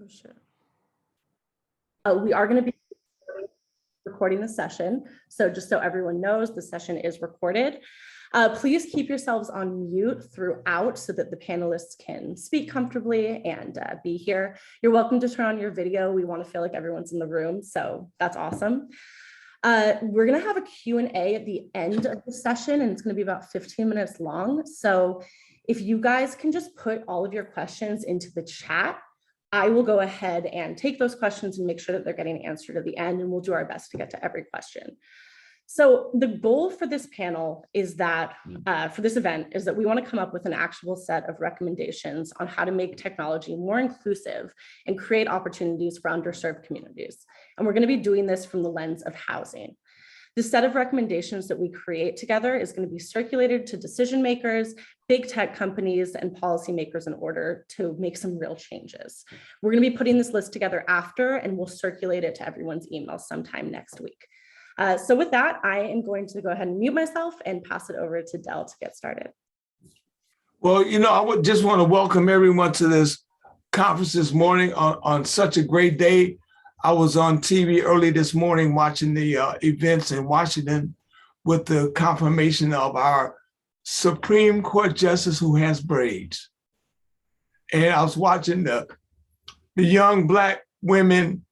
Oh, shit. We are going to be recording the session. So just so everyone knows, the session is recorded. Please keep yourselves on mute throughout so that the panelists can speak comfortably and be here. You're welcome to turn on your video. We want to feel like everyone's in the room, so that's awesome. We're going to have a Q&A at the end of the session, and it's going to be about 15 minutes long. So if you guys can just put all of your questions into the chat, I will go ahead and take those questions and make sure that they're getting answered at the end, and we'll do our best to get to every question. So the goal for this panel is that, for this event, is that we want to come up with an actionable set of recommendations on how to make technology more inclusive and create opportunities for underserved communities. And we're going to be doing this from the lens of housing. The set of recommendations that we create together is going to be circulated to decision makers, big tech companies, and policymakers in order to make some real changes. We're going to be putting this list together after, and we'll circulate it to everyone's email sometime next week. So with that, I am going to go ahead and mute myself and pass it over to Del to get started. Well, I would just want to welcome everyone to this conference this morning on such a great day. I was on TV early this morning watching the events in Washington with the confirmation of our Supreme Court justice who has braids. And I was watching the young Black women,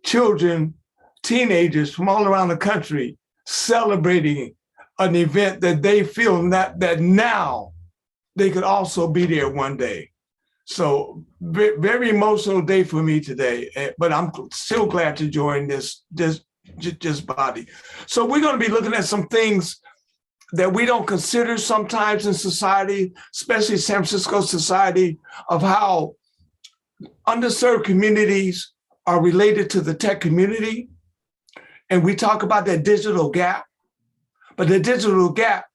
children, teenagers from all around the country celebrating an event that they feel that now they could also be there one day. So very emotional day for me today, but I'm still glad to join this body. So we're going to be looking at some things that we don't consider sometimes in society, especially San Francisco society, of how underserved communities are related to the tech community. And we talk about that digital gap, but the digital gap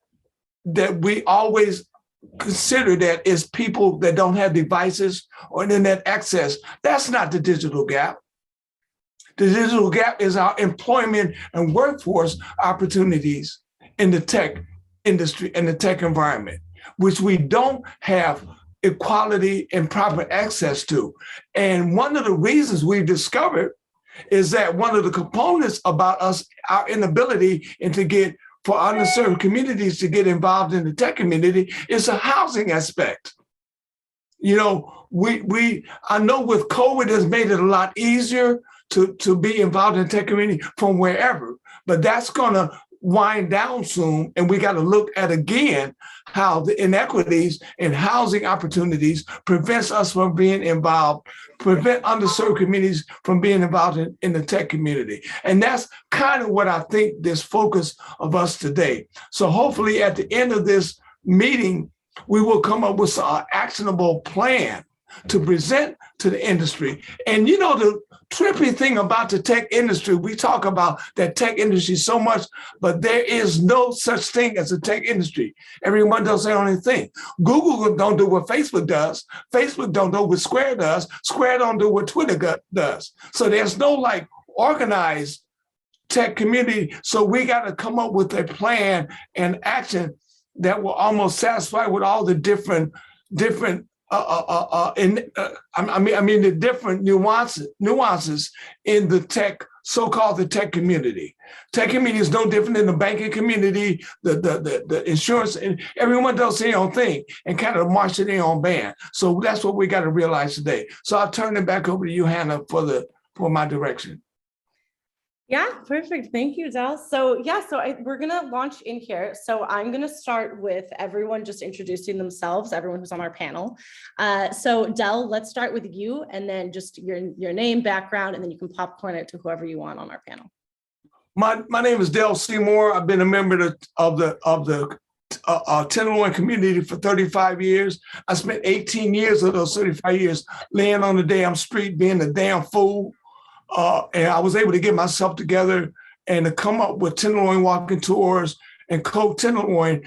that we always consider that is people that don't have devices or internet access. That's not the digital gap. The digital gap is our employment and workforce opportunities in the tech industry and the tech environment, which we don't have equality and proper access to. And one of the reasons we've discovered is that one of the components about us, our inability for underserved communities to get involved in the tech community is a housing aspect. I know with COVID has made it a lot easier to be involved in the tech community from wherever, but that's gonna wind down soon. And we gotta look at again how the inequities in housing opportunities prevents us from being involved, prevent underserved communities from being involved in the tech community. And that's kind of what I think this focus of us today. So hopefully at the end of this meeting, we will come up with an actionable plan to present to the industry. And the trippy thing about the tech industry, we talk about that tech industry so much, but there is no such thing as a tech industry. Everyone does their own thing. Google don't do what Facebook does. Facebook don't do what Square does. Square don't do what Twitter does. So there's no organized tech community. So we got to come up with a plan and action that will almost satisfy with all the different the different nuances in the tech, so-called the tech community. Tech community is no different than the banking community, the insurance, and everyone does their own thing and kind of march to their own band. So that's what we got to realize today. So I'll turn it back over to you, Hannah, for my direction. Yeah, perfect. Thank you, Del. So we're going to launch in here. So I'm going to start with everyone just introducing themselves, everyone who's on our panel. So Del, let's start with you, and then just your name, background, and then you can popcorn it to whoever you want on our panel. My name is Del Seymour. I've been a member of the Tenderloin community for 35 years. I spent 18 years of those 35 years laying on the damn street being a damn fool. And I was able to get myself together and to come up with Tenderloin Walking Tours and Code Tenderloin,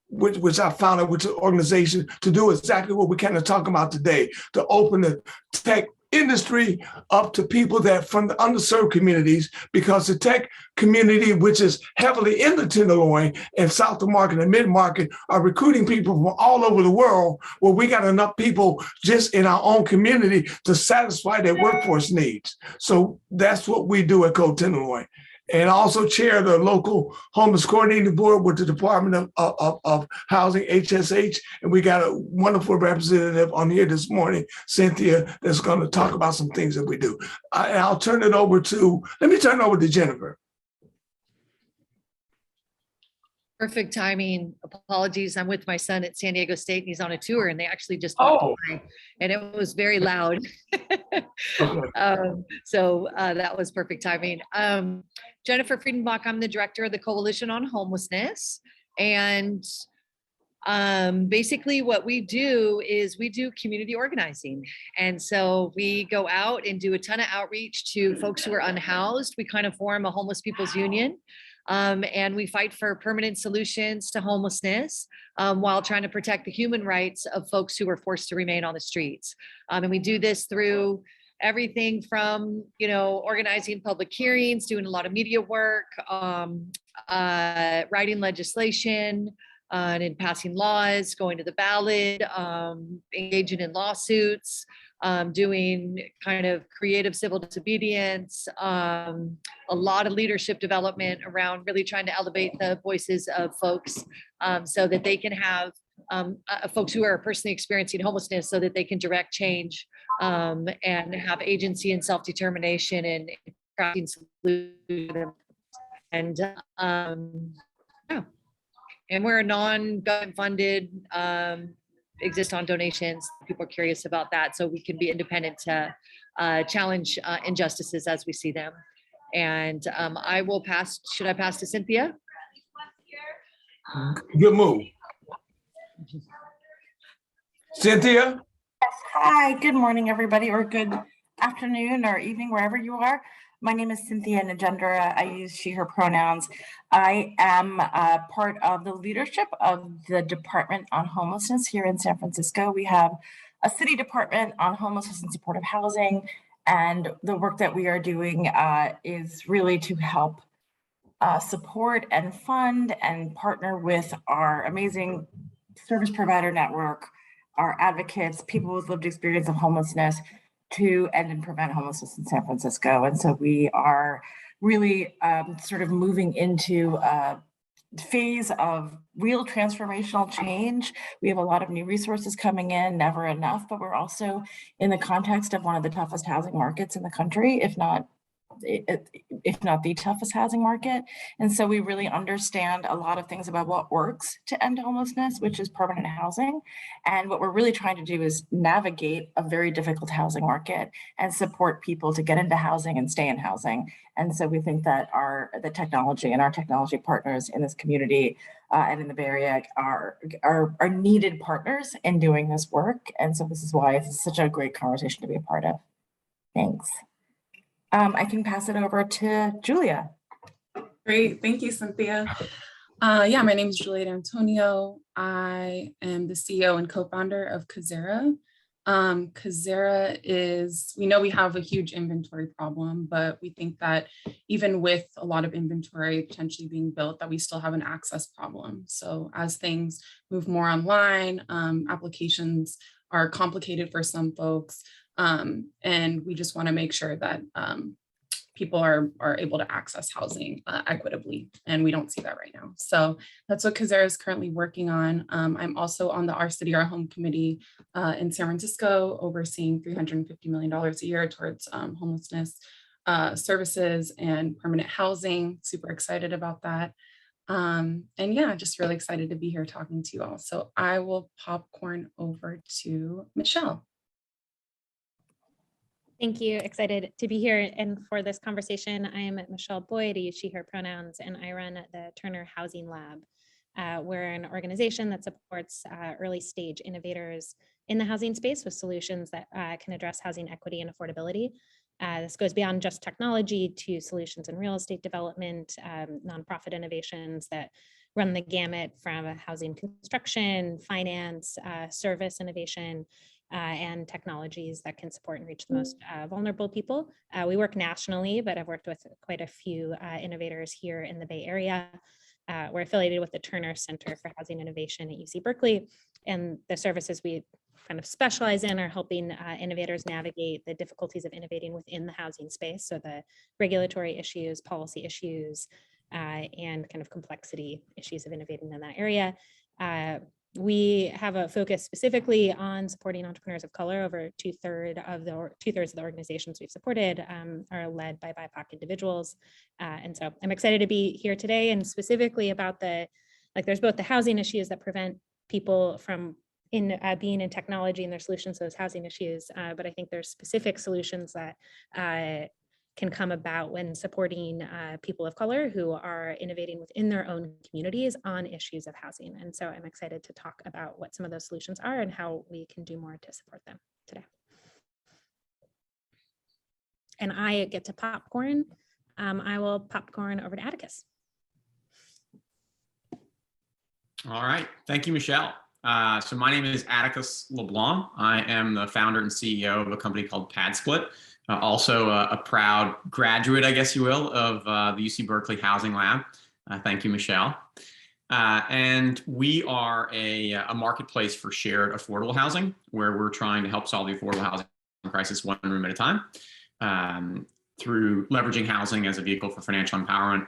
which I founded, which is an organization to do exactly what we kind of talk about today, to open the tech industry up to people that from the underserved communities, because the tech community, which is heavily in the Tenderloin and South of Market and Mid Market, are recruiting people from all over the world. Well, we got enough people just in our own community to satisfy their workforce needs. So that's what we do at Code Tenderloin. And I also chair the local homeless coordinating board with the Department of Housing, HSH. And we got a wonderful representative on here this morning, Cynthia, that's going to talk about some things that we do. I'll turn it over to, let me turn it over to Jennifer. Perfect timing. Apologies. I'm with my son at San Diego State and he's on a tour and they actually just walked by and it was very loud. That was perfect timing. Jennifer Friedenbach, I'm the director of the Coalition on Homelessness. And basically what we do is we do community organizing. And so we go out and do a ton of outreach to folks who are unhoused. We kind of form a homeless people's union. And we fight for permanent solutions to homelessness while trying to protect the human rights of folks who are forced to remain on the streets. And we do this through everything from, organizing public hearings, doing a lot of media work, writing legislation, and in passing laws, going to the ballot, engaging in lawsuits, doing kind of creative civil disobedience, a lot of leadership development around really trying to elevate the voices of folks so that they can have folks who are personally experiencing homelessness so that they can direct change and have agency and self-determination and crafting solutions. And yeah, and we're a non-government funded, exist on donations. People are curious about that, so we can be independent to challenge injustices as we see them. And I will pass. Should I pass to Cynthia? Good move. Cynthia? Yes. Hi, good morning, everybody, or good afternoon or evening, wherever you are. My name is Cynthia Najendra. I use she, her pronouns. I am part of the leadership of the Department on Homelessness here in San Francisco. We have a city department on homelessness and supportive housing. And the work that we are doing is really to help support and fund and partner with our amazing service provider network, our advocates, people with lived experience of homelessness, to end and prevent homelessness in San Francisco. And so we are really sort of moving into a phase of real transformational change. We have a lot of new resources coming in, never enough, but we're also in the context of one of the toughest housing markets in the country, if not the toughest housing market. And so we really understand a lot of things about what works to end homelessness, which is permanent housing. And what we're really trying to do is navigate a very difficult housing market and support people to get into housing and stay in housing. And so we think that the technology and our technology partners in this community and in the Bay Area are needed partners in doing this work. And so this is why it's such a great conversation to be a part of. Thanks. I can pass it over to Julia. Great, thank you, Cynthia. Yeah, my name is Juliet Antonio. I am the CEO and co-founder of Kazera. Kazera is, we know we have a huge inventory problem, but we think that even with a lot of inventory potentially being built, that we still have an access problem. So as things move more online, applications are complicated for some folks. And we just want to make sure that people are able to access housing equitably, and we don't see that right now. So that's what Kazera is currently working on. I'm also on the Our City, Our Home committee in San Francisco, overseeing $350 million a year towards homelessness services and permanent housing. Super excited about that. And yeah, just really excited to be here talking to you all. So I will popcorn over to Michelle. Thank you. Excited to be here and for this conversation. I am Michelle Boyd, I use she, her pronouns, and I run the Turner Housing Lab. We're an organization that supports early stage innovators in the housing space with solutions that can address housing equity and affordability. This goes beyond just technology to solutions in real estate development, nonprofit innovations that run the gamut from housing construction, finance, service innovation, and technologies that can support and reach the most vulnerable people. We work nationally, but I've worked with quite a few innovators here in the Bay Area. We're affiliated with the Turner Center for Housing Innovation at UC Berkeley, and the services we kind of specialize in are helping innovators navigate the difficulties of innovating within the housing space. So the regulatory issues, policy issues, and kind of complexity issues of innovating in that area. We have a focus specifically on supporting entrepreneurs of color. Over two-thirds of the organizations we've supported are led by BIPOC individuals. And so I'm excited to be here today, and specifically about there's both the housing issues that prevent people from being in technology and their solutions to those housing issues. But I think there's specific solutions that can come about when supporting people of color who are innovating within their own communities on issues of housing. And so I'm excited to talk about what some of those solutions are and how we can do more to support them today. And I get to popcorn. I will popcorn over to Atticus. All right, thank you, Michelle. So my name is Atticus LeBlanc. I am the founder and CEO of a company called PadSplit. Also a proud graduate, I guess you will, of the UC Berkeley Housing Lab. Thank you, Michelle. And we are a marketplace for shared affordable housing, where we're trying to help solve the affordable housing crisis one room at a time through leveraging housing as a vehicle for financial empowerment,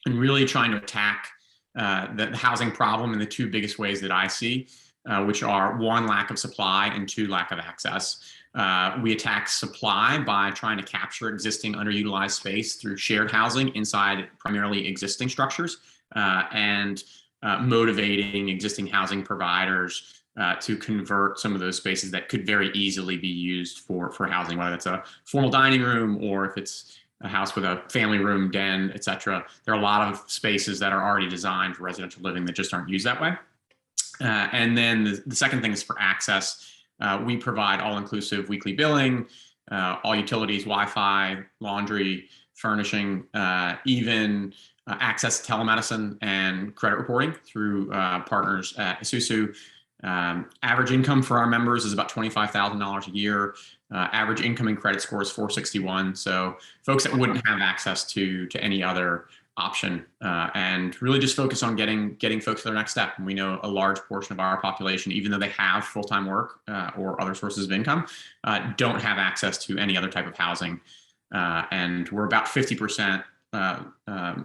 and really trying to attack the housing problem in the two biggest ways that I see, which are one, lack of supply, and two, lack of access. We attack supply by trying to capture existing underutilized space through shared housing inside primarily existing structures, and motivating existing housing providers to convert some of those spaces that could very easily be used for housing, whether it's a formal dining room or if it's a house with a family room, den, et cetera. There are a lot of spaces that are already designed for residential living that just aren't used that way. And then the second thing is for access. We provide all-inclusive weekly billing, all utilities, Wi-Fi, laundry, furnishing, even access to telemedicine and credit reporting through partners at Isusu. Average income for our members is about $25,000 a year. Average incoming credit score is 461. So folks that wouldn't have access to any other option, and really just focus on getting folks to their next step. And we know a large portion of our population, even though they have full-time work or other sources of income, don't have access to any other type of housing. And we're about 50%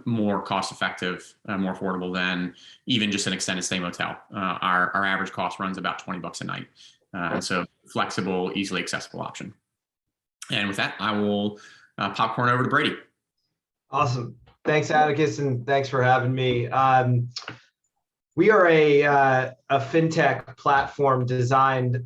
more cost-effective, more affordable than even just an extended stay motel. Our average cost runs about $20 a night. And so flexible, easily accessible option. And with that, I will popcorn over to Brady. Awesome. Thanks, Atticus, and thanks for having me. We are a fintech platform designed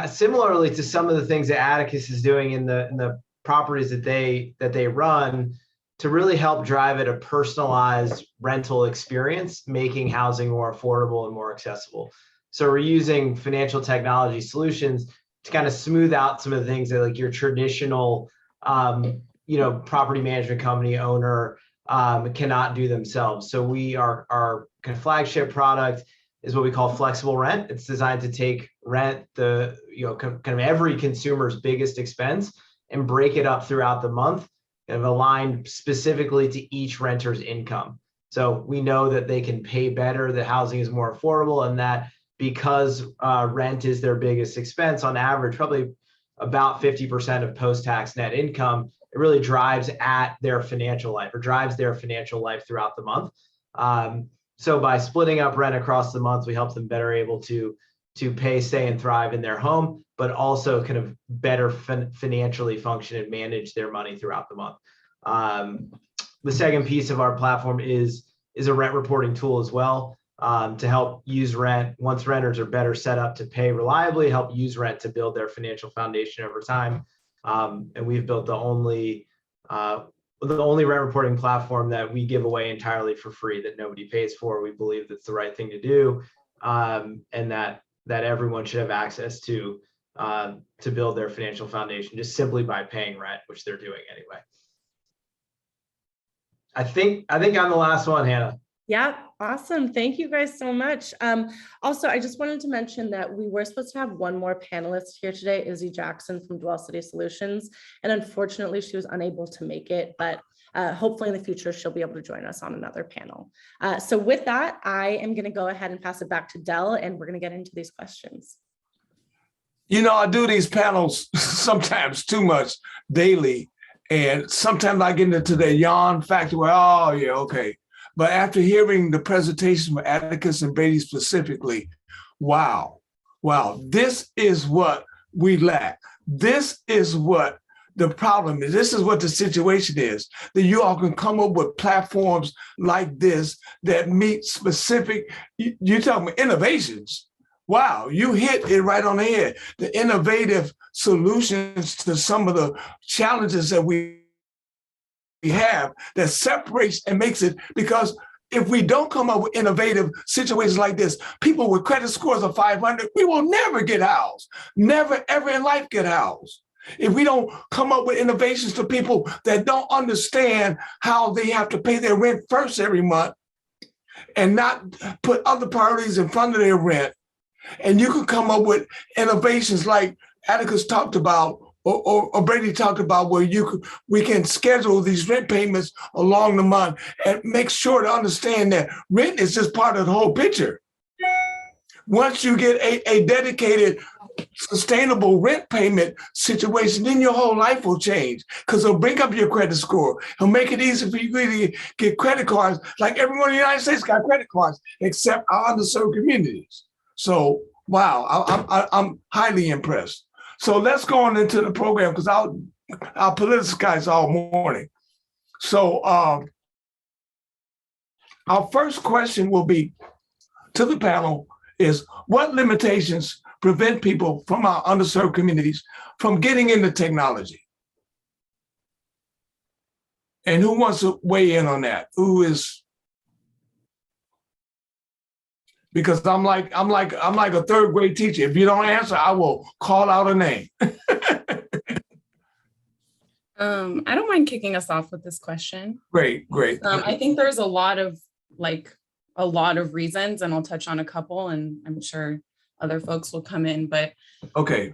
similarly to some of the things that Atticus is doing in the properties that they run, to really help drive at a personalized rental experience, making housing more affordable and more accessible. So we're using financial technology solutions to kind of smooth out some of the things that like your traditional, property management company owner cannot do themselves. So our kind of flagship product is what we call flexible rent. It's designed to take rent, kind of every consumer's biggest expense, and break it up throughout the month, kind of aligned specifically to each renter's income. So we know that they can pay better, that housing is more affordable, and that because rent is their biggest expense on average, probably about 50% of post-tax net income, it really drives at their financial life, or drives their financial life throughout the month. So by splitting up rent across the month, we help them better able to pay, stay, and thrive in their home, but also kind of better financially function and manage their money throughout the month. The second piece of our platform is a rent reporting tool as well, to help use rent once renters are better set up to pay reliably, help use rent to build their financial foundation over time. And we've built the only rent reporting platform that we give away entirely for free, that nobody pays for. We believe that's the right thing to do, and that everyone should have access to build their financial foundation just simply by paying rent, which they're doing anyway. I think I'm the last one, Hannah. Yeah, awesome. Thank you guys so much. Also, I just wanted to mention that we were supposed to have one more panelist here today, Izzy Jackson from Dwell City Solutions. And unfortunately, she was unable to make it, but hopefully in the future, she'll be able to join us on another panel. So with that, I am going to go ahead and pass it back to Del, and we're going to get into these questions. You know, I do these panels sometimes too much daily. And sometimes I get into the yawn factor where, oh, yeah, okay. But after hearing the presentation from Atticus and Brady specifically, wow, this is what we lack. This is what the problem is. This is what the situation is, that you all can come up with platforms like this that meet specific, you're talking about innovations. Wow, you hit it right on the head. The innovative solutions to some of the challenges that we have that separates and makes it, because if we don't come up with innovative situations like this, people with credit scores of 500, we will never get housed, never ever in life get housed. If we don't come up with innovations to people that don't understand how they have to pay their rent first every month and not put other priorities in front of their rent, and you can come up with innovations like Atticus talked about, or Brady talked about, where we can schedule these rent payments along the month and make sure to understand that rent is just part of the whole picture. Once you get a dedicated, sustainable rent payment situation, then your whole life will change, because it'll bring up your credit score. It'll make it easy for you to get credit cards. Like everyone in the United States got credit cards, except our underserved communities. So, wow, I'm highly impressed. So let's go on into the program, because I'll politicize all morning. So our first question will be to the panel is, what limitations prevent people from our underserved communities from getting into technology? And who wants to weigh in on that? Who is? Because I'm like a third grade teacher. If you don't answer, I will call out a name. I don't mind kicking us off with this question. Great. I think there's a lot of reasons, and I'll touch on a couple, and I'm sure other folks will come in. But okay,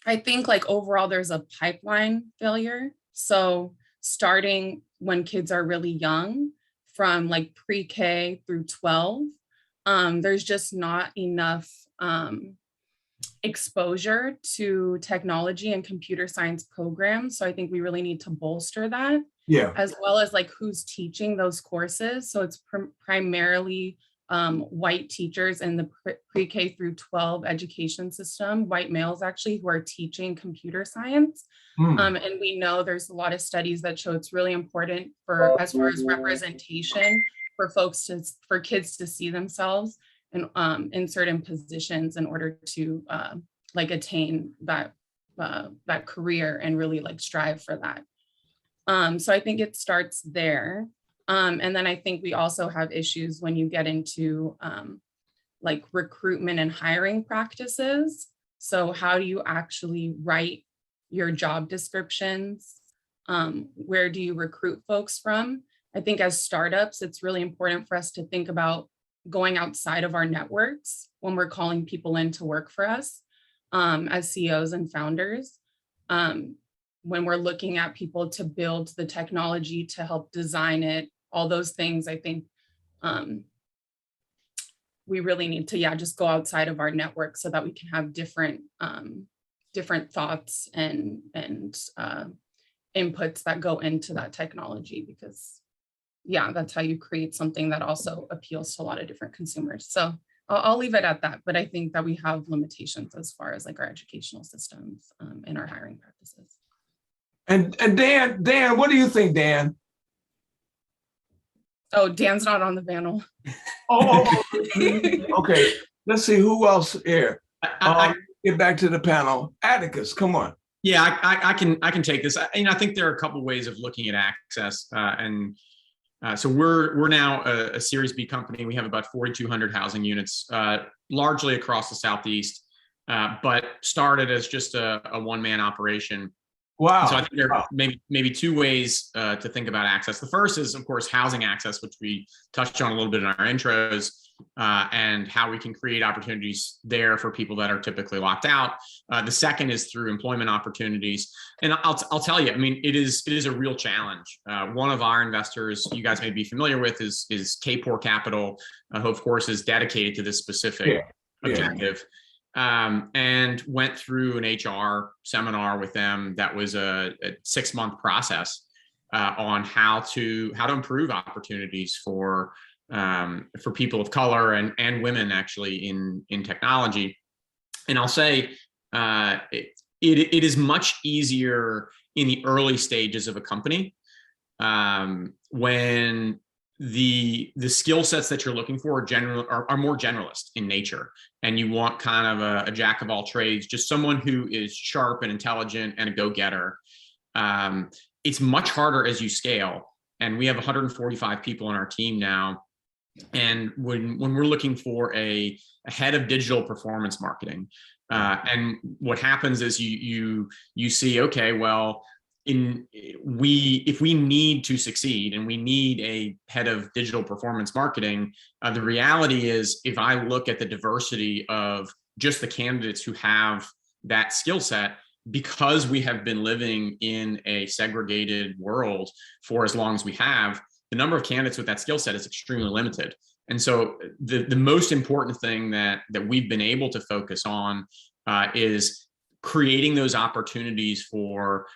I think overall there's a pipeline failure. So starting when kids are really young, from pre-K through 12, there's just not enough exposure to technology and computer science programs. So I think we really need to bolster that. Yeah. As well as who's teaching those courses. So it's primarily white teachers in the pre-K through 12 education system, white males actually, who are teaching computer science. And we know there's a lot of studies that show it's really important as far as representation for kids to see themselves in certain positions in order to attain that career and really strive for that. So I think it starts there. And then I think we also have issues when you get into recruitment and hiring practices. So how do you actually write your job descriptions? Where do you recruit folks from? I think as startups, it's really important for us to think about going outside of our networks when we're calling people in to work for us as CEOs and founders. When we're looking at people to build the technology, to help design it, all those things, I think we really need to, just go outside of our network so that we can have different thoughts and inputs that go into that technology, because that's how you create something that also appeals to a lot of different consumers. So I'll leave it at that, but I think that we have limitations as far as our educational systems and our hiring practices. And Dan, what do you think, Dan? Oh, Dan's not on the panel. Oh, okay. Let's see who else here. Get back to the panel. Atticus, come on. Yeah, I can take this. I think there are a couple ways of looking at access, so we're now a Series B company. We have about 4,200 housing units, largely across the Southeast, but started as just a one-man operation Wow. So I think there are maybe two ways to think about access. The first is, of course, housing access, which we touched on a little bit in our intros, and how we can create opportunities there for people that are typically locked out. The second is through employment opportunities. And I'll tell you, I mean, it is a real challenge. One of our investors you guys may be familiar with is K4 Capital, who of course is dedicated to this specific objective. And went through an HR seminar with them that was a 6-month process on how to improve opportunities for people of color and women actually in technology. And I'll say it is much easier in the early stages of a company when the skill sets that you're looking for are more generalist in nature, and you want kind of a jack of all trades, just someone who is sharp and intelligent and a go-getter. It's much harder as you scale, and we have 145 people on our team now. And when we're looking for a head of digital performance marketing, and what happens is you see, okay, well, if we need to succeed and we need a head of digital performance marketing, the reality is, if I look at the diversity of just the candidates who have that skill set, because we have been living in a segregated world for as long as we have, the number of candidates with that skill set is extremely limited. And so the most important thing that we've been able to focus on is creating those opportunities for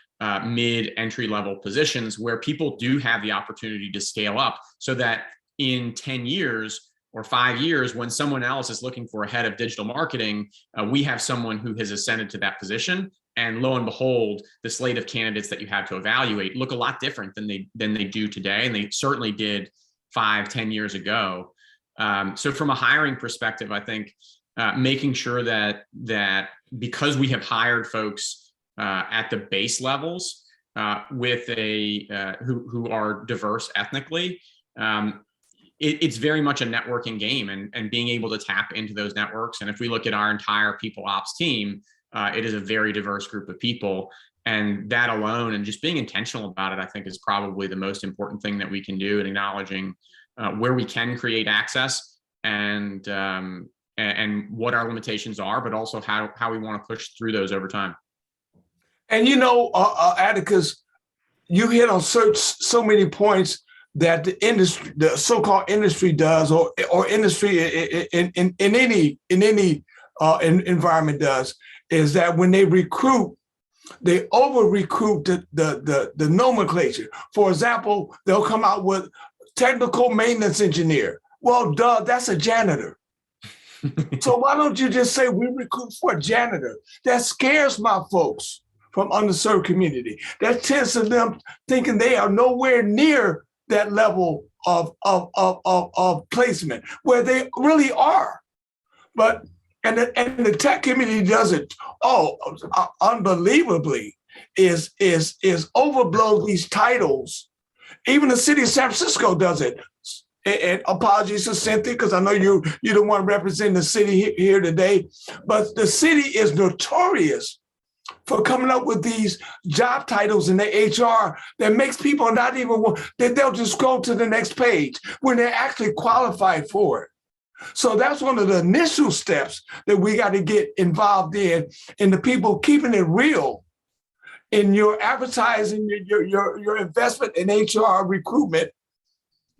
mid entry level positions where people do have the opportunity to scale up, so that in 10 years or 5 years, when someone else is looking for a head of digital marketing, we have someone who has ascended to that position. And lo and behold, the slate of candidates that you have to evaluate look a lot different than they do today. And they certainly did 5-10 years ago. So from a hiring perspective, I think making sure that because we have hired folks at the base levels with who are diverse ethnically, it's very much a networking game, and being able to tap into those networks. And if we look at our entire people ops team, it is a very diverse group of people, and that alone, and just being intentional about it, I think is probably the most important thing that we can do in acknowledging where we can create access and what our limitations are, but also how we want to push through those over time. And Atticus, you hit on so many points that the industry, the so-called industry does, or industry in any environment does, is that when they recruit, they over-recruit the nomenclature. For example, they'll come out with technical maintenance engineer. Well, duh, that's a janitor. So why don't you just say we recruit for a janitor? That scares my folks from underserved community. That tends to them thinking they are nowhere near that level of placement, where they really are. But and the tech community does it unbelievably, is overblow these titles. Even the city of San Francisco does it. And apologies to Cynthia, because I know you're the one representing the city here today, but the city is notorious for coming up with these job titles in the HR that makes people not even want, that they'll just go to the next page when they're actually qualified for it. So that's one of the initial steps that we got to get involved in the people keeping it real in your advertising, your investment in HR recruitment.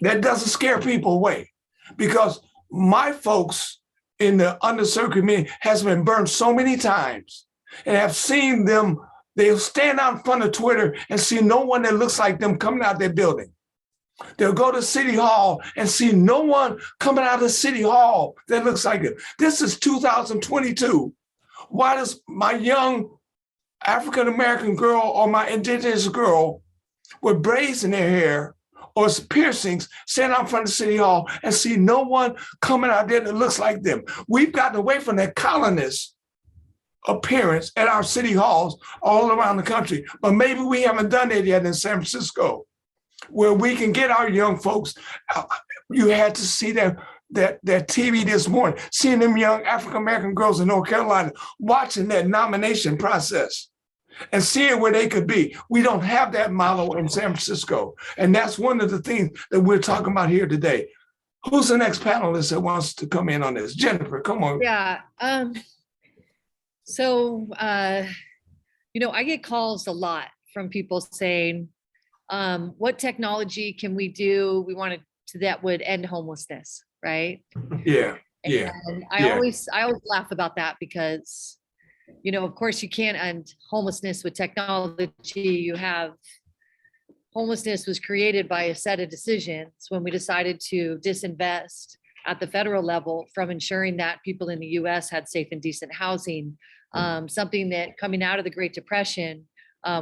That doesn't scare people away, because my folks in the underserved community has been burned so many times, and have seen them. They'll stand out in front of Twitter and see no one that looks like them coming out their building. They'll go to City Hall and see no one coming out of City Hall that looks like it. This is 2022. Why does my young African-American girl or my indigenous girl with braids in their hair or piercings stand out in front of City Hall and see no one coming out there that looks like them? We've gotten away from that colonist appearance at our city halls all around the country, but maybe we haven't done that yet in San Francisco, where we can get our young folks. You had to see that TV this morning, seeing them young African-American girls in North Carolina watching that nomination process. and seeing where they could be. We don't have that model in San Francisco. And that's one of the things that we're talking about here today. Who's the next panelist that wants to come in on this? Jennifer, come on. Yeah. I get calls a lot from people saying, what technology can we do? We wanted to that would end homelessness, right? Yeah. Yeah. And I Yeah. always laugh about that because, of course you can't end homelessness with technology. Homelessness was created by a set of decisions when we decided to disinvest at the federal level from ensuring that people in the US had safe and decent housing, something that coming out of the Great Depression,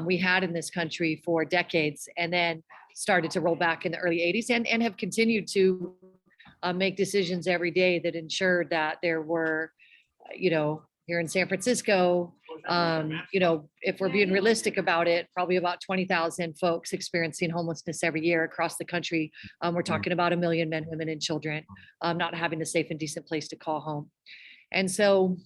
we had in this country for decades, and then started to roll back in the early 80s and have continued to make decisions every day that ensured that there were, here in San Francisco, if we're being realistic about it, probably about 20,000 folks experiencing homelessness every year across the country. We're talking about 1 million men, women, and children not having a safe and decent place to call home. And so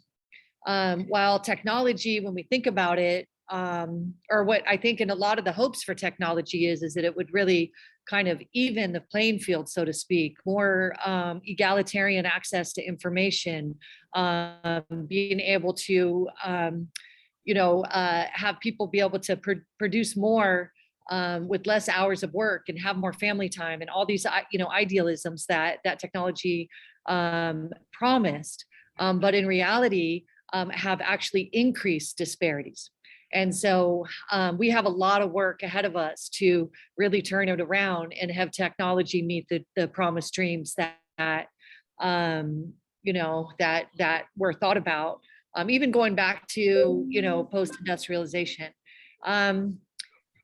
while technology, when we think about it, or what I think in a lot of the hopes for technology is that it would really kind of even the playing field, so to speak, more egalitarian access to information, being able to, have people be able to produce more with less hours of work and have more family time and all these, idealisms that technology promised, but in reality have actually increased disparities. And so we have a lot of work ahead of us to really turn it around and have technology meet the promised dreams that were thought about, even going back to, post-industrialization. I'm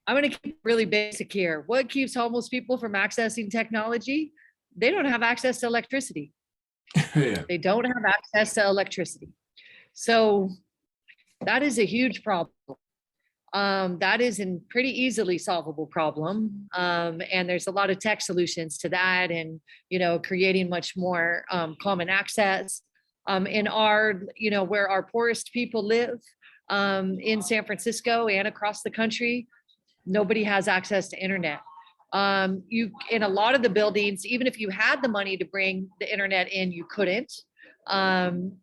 going to keep really basic here. What keeps homeless people from accessing technology? They don't have access to electricity. Yeah. They don't have access to electricity. So that is a huge problem. That is a pretty easily solvable problem. And there's a lot of tech solutions to that and, creating much more common access in our, where our poorest people live in San Francisco and across the country. Nobody has access to internet. In a lot of the buildings, even if you had the money to bring the internet in, you couldn't. In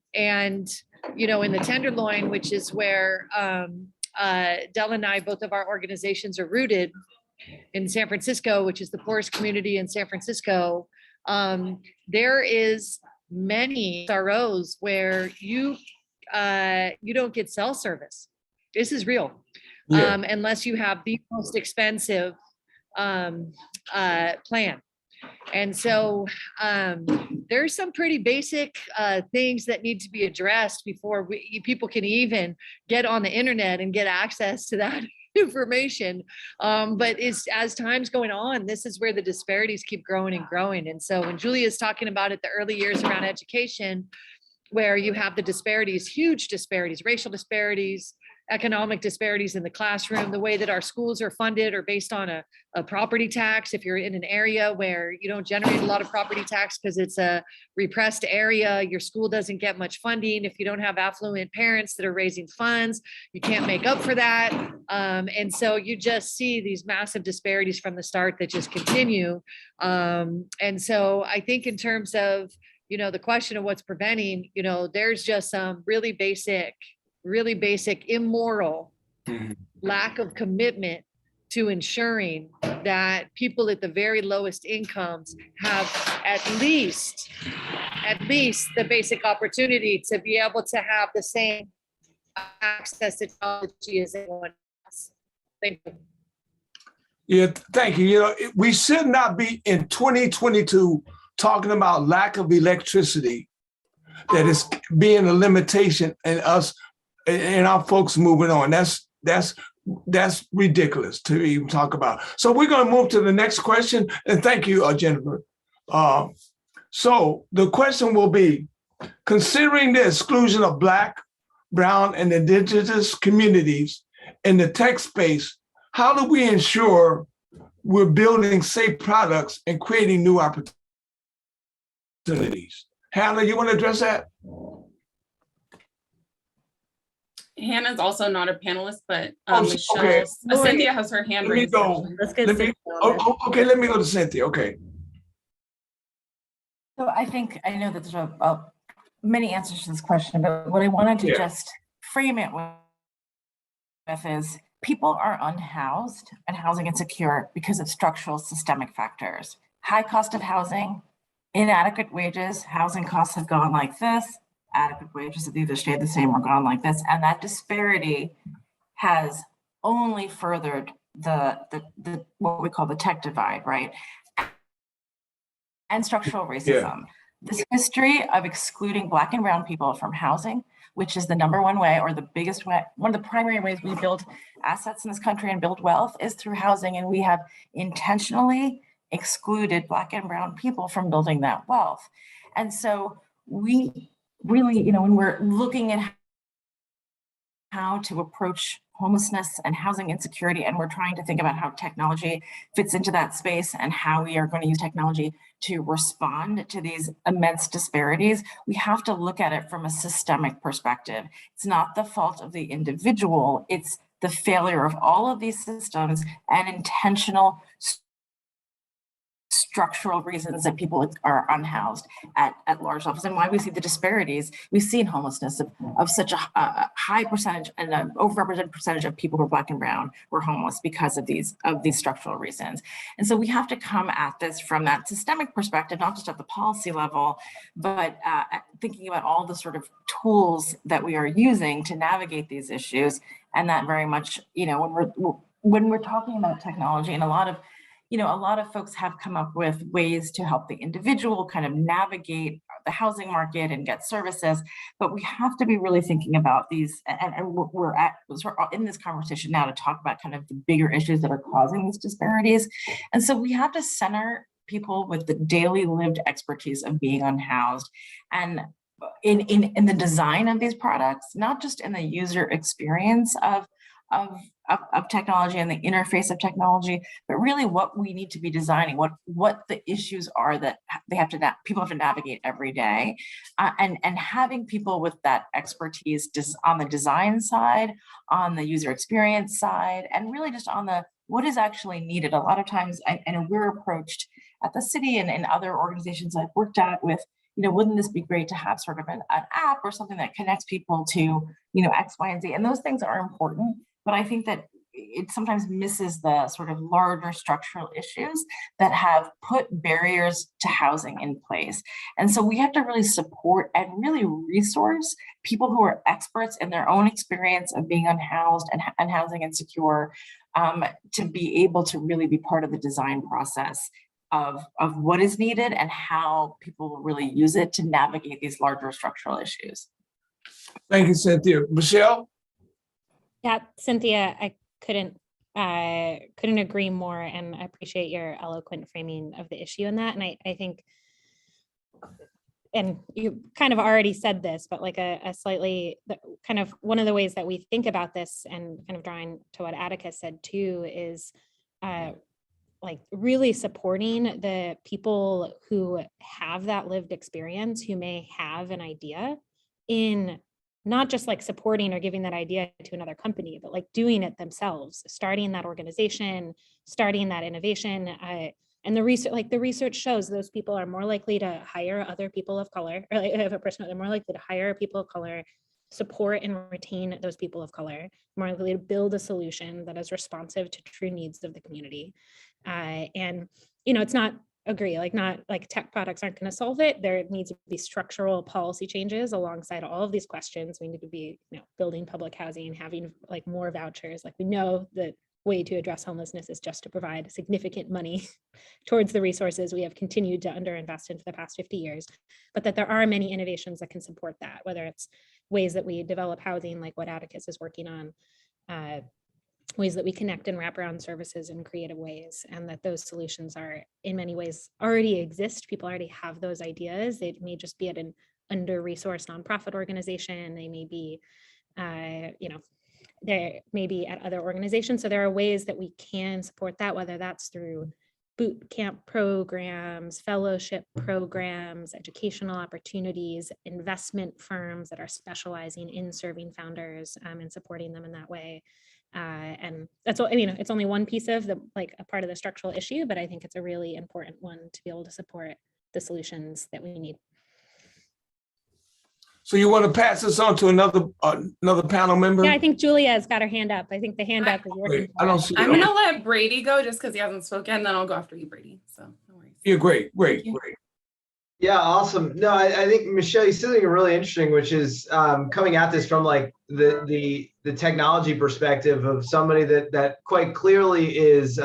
the Tenderloin, which is where Dell and I, both of our organizations are rooted in San Francisco, which is the poorest community in San Francisco. There is many SROs where you don't get cell service. This is real. Yeah. Unless you have the most expensive plan. And so there's some pretty basic things that need to be addressed before people can even get on the internet and get access to that information. But as time's going on, this is where the disparities keep growing and growing. And so when Julia's talking about it, the early years around education, where you have the disparities, huge disparities, racial disparities, economic disparities in the classroom, the way that our schools are funded are based on a property tax. If you're in an area where you don't generate a lot of property tax because it's a repressed area, your school doesn't get much funding. If you don't have affluent parents that are raising funds, you can't make up for that. And so you just see these massive disparities from the start that just continue. And so I think in terms of, the question of what's preventing, there's just some really basic, immoral lack of commitment to ensuring that people at the very lowest incomes have at least the basic opportunity to be able to have the same access to technology as anyone else. Thank you. Yeah, thank you. We should not be in 2022 talking about lack of electricity that is being a limitation in us and our folks moving on. That's ridiculous to even talk about. So we're going to move to the next question. And thank you, Jennifer. So the question will be, considering the exclusion of Black, Brown, and Indigenous communities in the tech space, how do we ensure we're building safe products and creating new opportunities? Hannah, you want to address that? Hannah's also not a panelist, but Oh, Michelle, okay. Cynthia has her hand Let me raised. go. actually. Let's get Let me, Cynthia on this. okay, let me go to Cynthia. Okay. So I know that there's many answers to this question, but what I wanted to Yeah. just frame it with is people are unhoused and housing insecure because of structural systemic factors. High cost of housing, inadequate wages, housing costs have gone like this, adequate wages have either stayed the same or gone like this, and that disparity has only furthered the what we call the tech divide, right? And structural racism. This history of excluding Black and brown people from housing, which is the number one way or the biggest way, one of the primary ways we build assets in this country and build wealth is through housing. And we have intentionally excluded Black and brown people from building that wealth. And so we really, when we're looking at how to approach homelessness and housing insecurity, and we're trying to think about how technology fits into that space and how we are going to use technology to respond to these immense disparities, we have to look at it from a systemic perspective. It's not the fault of the individual, it's the failure of all of these systems and intentional structural reasons that people are unhoused at large levels, and why we see the disparities we see in homelessness of such a high percentage and an overrepresented percentage of people who are Black and brown were homeless because of these structural reasons. And so we have to come at this from that systemic perspective, not just at the policy level, but thinking about all the sort of tools that we are using to navigate these issues. And that very much, when we're talking about technology, and a lot of folks have come up with ways to help the individual kind of navigate the housing market and get services, but we have to be really thinking about these, and we're in this conversation now to talk about kind of the bigger issues that are causing these disparities. And so we have to center people with the daily lived expertise of being unhoused, and in the design of these products, not just in the user experience of technology and the interface of technology, but really what we need to be designing, what the issues are that people have to navigate every day, and having people with that expertise on the design side, on the user experience side, and really just on the what is actually needed. A lot of times, and we're approached at the city and other organizations I've worked at with, wouldn't this be great to have sort of an app or something that connects people to, X, Y, and Z, and those things are important. But I think that it sometimes misses the sort of larger structural issues that have put barriers to housing in place. And so we have to really support and really resource people who are experts in their own experience of being unhoused and housing insecure, to be able to really be part of the design process of what is needed and how people will really use it to navigate these larger structural issues. Thank you, Cynthia. Michelle? Yeah, Cynthia, I couldn't agree more, and I appreciate your eloquent framing of the issue in that. And I think, and you kind of already said this, but like a slightly kind of one of the ways that we think about this, and kind of drawing to what Attica said too, is like really supporting the people who have that lived experience, who may have an idea, in not just like supporting or giving that idea to another company, but like doing it themselves, starting that organization, starting that innovation. And the research shows those people are more likely to hire other people of color, or like if a person, they're more likely to hire people of color, support and retain those people of color, more likely to build a solution that is responsive to true needs of the community. And, it's not tech products aren't going to solve it. There needs to be structural policy changes alongside all of these questions. We need to be, building public housing, having like more vouchers. Like, we know that way to address homelessness is just to provide significant money towards the resources we have continued to underinvest in for the past 50 years, but that there are many innovations that can support that, whether it's ways that we develop housing, like what Atticus is working on, ways that we connect and wrap around services in creative ways, and that those solutions are in many ways already exist. People already have those ideas. They may just be at an under-resourced nonprofit organization. They may be, they may be at other organizations. So there are ways that we can support that, whether that's through boot camp programs, fellowship programs, educational opportunities, investment firms that are specializing in serving founders and supporting them in that way. And that's all, I mean, it's only one piece of the, like a part of the structural issue, but I think it's a really important one to be able to support the solutions that we need. So you want to pass this on to another panel member? Yeah, I think Julia's got her hand up. I think the hand up is working. Wait, I don't see. I'm gonna let Brady go just because he hasn't spoken, then I'll go after you, Brady. So no worries. You're great. Thank you. Yeah, awesome. No, I think Michelle, you said something really interesting, which is coming at this from like the technology perspective of somebody that quite clearly is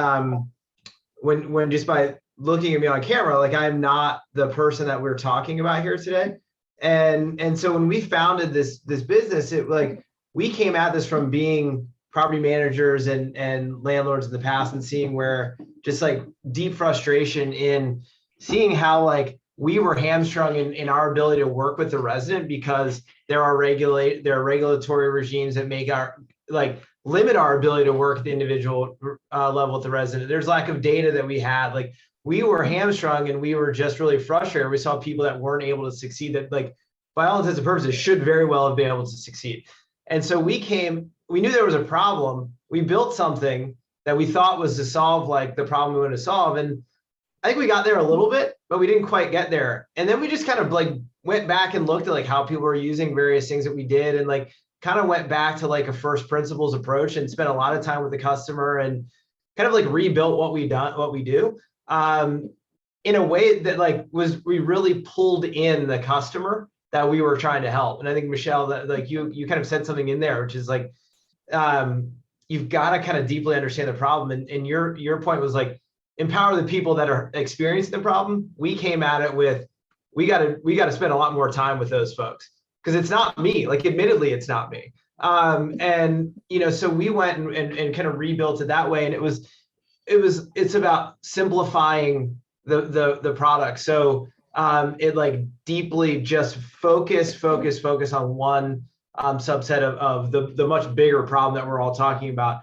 when just by looking at me on camera, like I'm not the person that we're talking about here today. And so when we founded this business, it like we came at this from being property managers and landlords in the past and seeing where just like deep frustration in seeing how like we were hamstrung in our ability to work with the resident because there are regulatory regimes that make our like limit our ability to work at the individual level with the resident. There's lack of data that we had. Like we were hamstrung and we were just really frustrated. We saw people that weren't able to succeed that like by all intents and purposes should very well have been able to succeed. And so we knew there was a problem. We built something that we thought was to solve like the problem we wanted to solve. And I think we got there a little bit, but we didn't quite get there. And then we just kind of like went back and looked at like how people were using various things that we did and like kind of went back to like a first principles approach and spent a lot of time with the customer and kind of like rebuilt what we do in a way that like we really pulled in the customer that we were trying to help. And I think Michelle, that like you kind of said something in there, which is like you've got to kind of deeply understand the problem. And your point was like empower the people that are experiencing the problem. We came at it with we got to spend a lot more time with those folks because it's not me. Like admittedly, it's not me. And you know, so we went and kind of rebuilt it that way. And it's about simplifying the product. So it like deeply just focus on one subset of the much bigger problem that we're all talking about.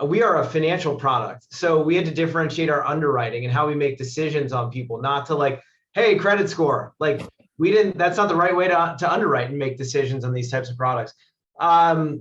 We are a financial product. So we had to differentiate our underwriting and how we make decisions on people, not to like, hey, credit score. Like that's not the right way to underwrite and make decisions on these types of products. We had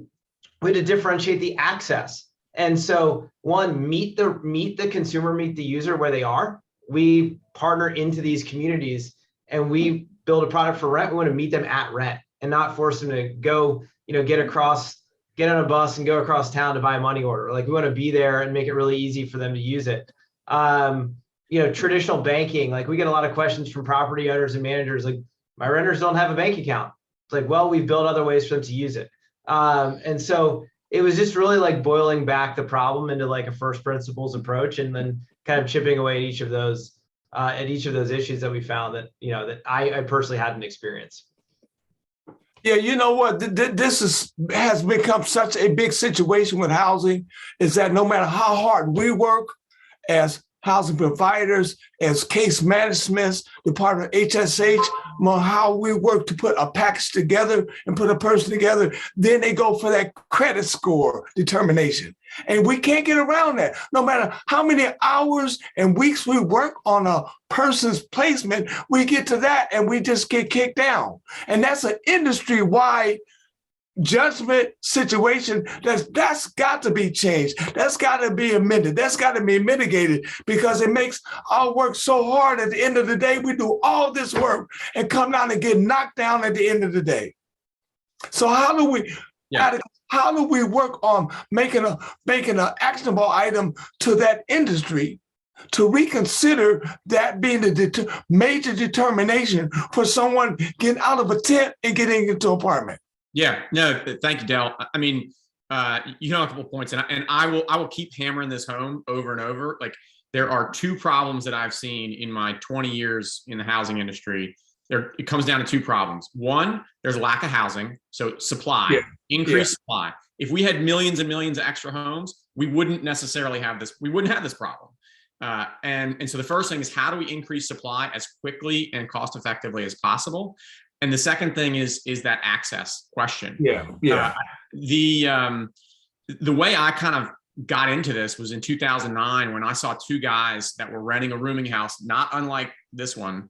to differentiate the access. And so one, meet the consumer, meet the user where they are. We partner into these communities and we build a product for rent. We want to meet them at rent and not force them to go, get on a bus and go across town to buy a money order. Like we want to be there and make it really easy for them to use it. Traditional banking, like we get a lot of questions from property owners and managers, like my renters don't have a bank account. It's like, well, we've built other ways for them to use it. And so it was just really like boiling back the problem into like a first principles approach and then kind of chipping away at each of those issues that we found that I personally hadn't experienced. Yeah, you know what? This has become such a big situation with housing is that no matter how hard we work as housing providers, as case managements, Department of HSH, how we work to put a package together and put a person together, then they go for that credit score determination. And we can't get around that. No matter how many hours and weeks we work on a person's placement, we get to that and we just get kicked down. And that's an industry-wide judgment situation that's got to be changed. That's got to be amended. That's got to be mitigated because it makes our work so hard. At the end of the day, we do all this work and come down and get knocked down at the end of the day. So how do we work on making an actionable item to that industry to reconsider that being the major determination for someone getting out of a tent and getting into an apartment? Yeah, no, thank you, Del. I mean, you know, a couple of points, and I will keep hammering this home over and over. Like, there are two problems that I've seen in my 20 years in the housing industry. It comes down to two problems. One, there's a lack of housing, so supply, increased supply. If we had millions and millions of extra homes, we wouldn't necessarily have this. We wouldn't have this problem. And so the first thing is, how do we increase supply as quickly and cost effectively as possible? And the second thing is that access question. The way I kind of got into this was in 2009 when I saw two guys that were renting a rooming house, not unlike this one,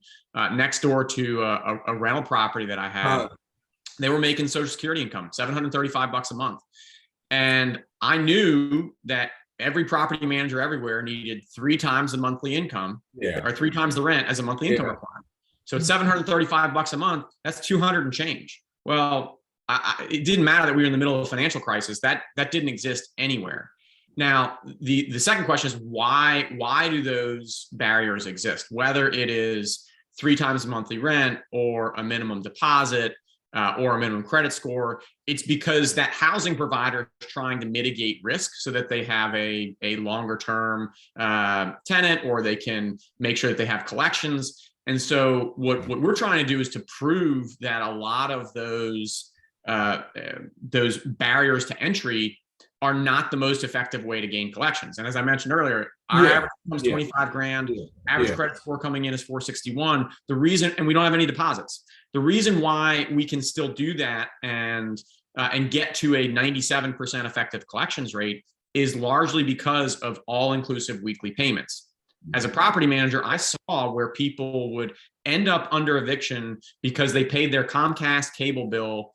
next door to a rental property that I had. They were making Social Security income, $735 a month. And I knew that every property manager everywhere needed 3 times the monthly income or 3 times the rent as a monthly income requirement. So it's $735 a month. That's 200 and change. Well, it didn't matter that we were in the middle of a financial crisis. That didn't exist anywhere. Now, the second question is why do those barriers exist? Whether it is 3 times the monthly rent or a minimum deposit or a minimum credit score, it's because that housing provider is trying to mitigate risk so that they have a longer term tenant, or they can make sure that they have collections. And so what we're trying to do is to prove that a lot of those barriers to entry are not the most effective way to gain collections. And as I mentioned earlier, our average income is 25 grand, average credit score coming in is 461. The reason, and we don't have any deposits. The reason why we can still do that and get to a 97% effective collections rate is largely because of all-inclusive weekly payments. As a property manager, I saw where people would end up under eviction because they paid their Comcast cable bill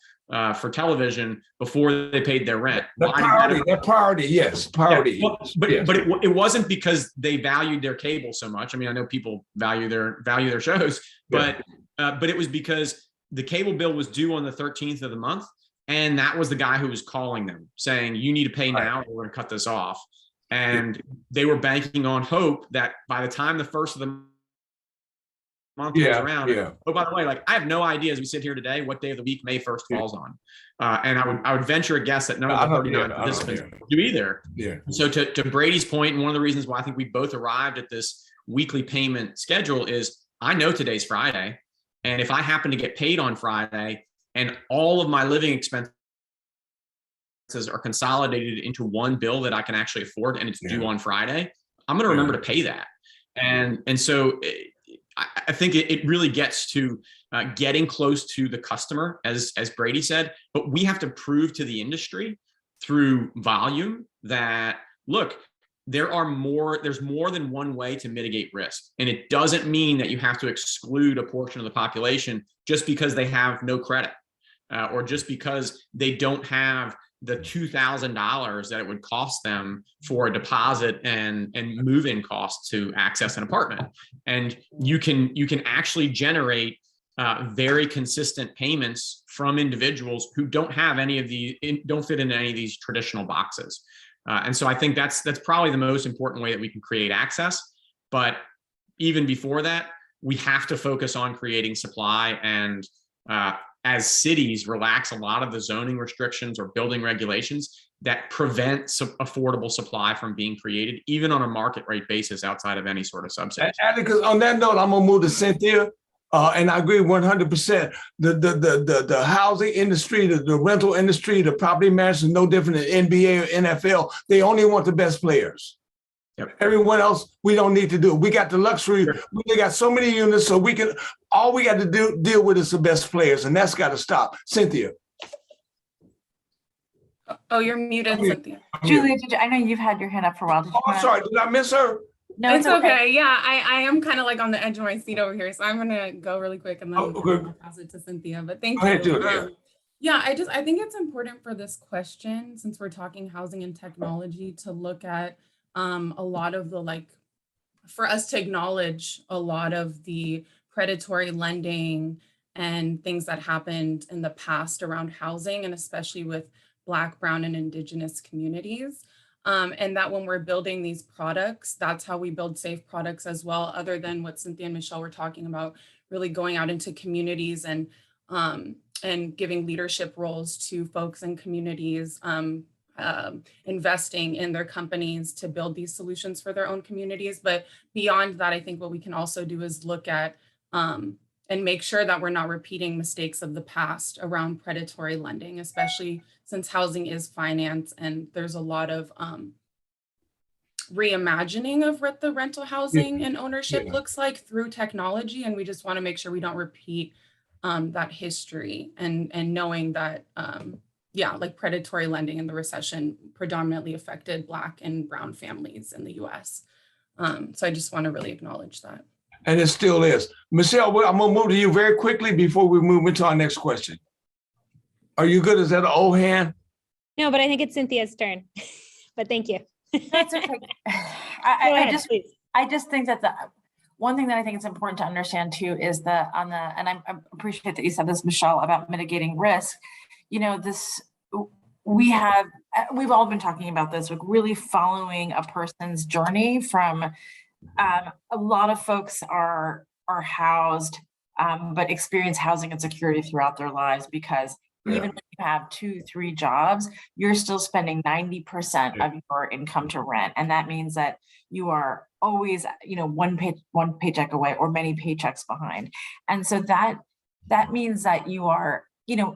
for television before they paid their rent. Priority, yes. Yeah, but it wasn't because they valued their cable so much. I mean, I know people value their shows, but it was because the cable bill was due on the 13th of the month, and that was the guy who was calling them saying, "You need to pay now, or we're going to cut this off." And they were banking on hope that by the time the first of the month goes around. Oh, by the way, like I have no idea as we sit here today what day of the week May 1st falls on, and I would venture a guess that none of the 39 participants do either. So to Brady's point, and one of the reasons why I think we both arrived at this weekly payment schedule is I know today's Friday, and if I happen to get paid on Friday, and all of my living expenses are consolidated into one bill that I can actually afford, and it's due on Friday, I'm going to remember to pay that. And so I think it really gets to getting close to the customer, as Brady said, but we have to prove to the industry through volume that, look, there's more than one way to mitigate risk. And it doesn't mean that you have to exclude a portion of the population just because they have no credit or just because they don't have the $2,000 that it would cost them for a deposit and move-in costs to access an apartment. And you can actually generate very consistent payments from individuals who don't have don't fit into any of these traditional boxes. And so I think that's probably the most important way that we can create access. But even before that, we have to focus on creating supply. And as cities relax a lot of the zoning restrictions or building regulations that prevent affordable supply from being created, even on a market rate basis outside of any sort of subsidy. Because on that note, I'm gonna move to Cynthia, and I agree 100%. The housing industry, the rental industry, the property managers is no different than NBA or NFL. They only want the best players. Everyone else, we don't need to do. We got the luxury. We got so many units, so all we got to deal with is the best players, and that's got to stop. Cynthia. Oh, you're muted, Cynthia. Julia, I know you've had your hand up for a while. I'm sorry. Did I miss her? No, it's okay. Yeah, I am kind of like on the edge of my seat over here, so I'm gonna go really quick and then I'll pass it to Cynthia. But thank you. Yeah, I think it's important for this question, since we're talking housing and technology, to look at a lot of for us to acknowledge a lot of the predatory lending and things that happened in the past around housing, and especially with Black, Brown, and Indigenous communities. And that when we're building these products, that's how we build safe products as well, other than what Cynthia and Michelle were talking about, really going out into communities and giving leadership roles to folks in communities, investing in their companies to build these solutions for their own communities. But beyond that, I think what we can also do is look at and make sure that we're not repeating mistakes of the past around predatory lending, especially since housing is finance and there's a lot of reimagining of what the rental housing and ownership looks like through technology. And we just want to make sure we don't repeat that history, and knowing that like predatory lending in the recession predominantly affected Black and brown families in the US. So I just want to really acknowledge that. And it still is. Michelle, I'm gonna move to you very quickly before we move into our next question. Are you good? Is that an old hand? No, but I think it's Cynthia's turn. But thank you. That's okay. Go ahead, please. I just think that the one thing that I think it's important to understand too is and I appreciate that you said this, Michelle, about mitigating risk. You know, we've all been talking about this, like really following a person's journey from, a lot of folks are housed, but experience housing insecurity throughout their lives because even when you have 2-3 jobs, you're still spending 90% of your income to rent. And that means that you are always, one paycheck away or many paychecks behind. And so that means that you are,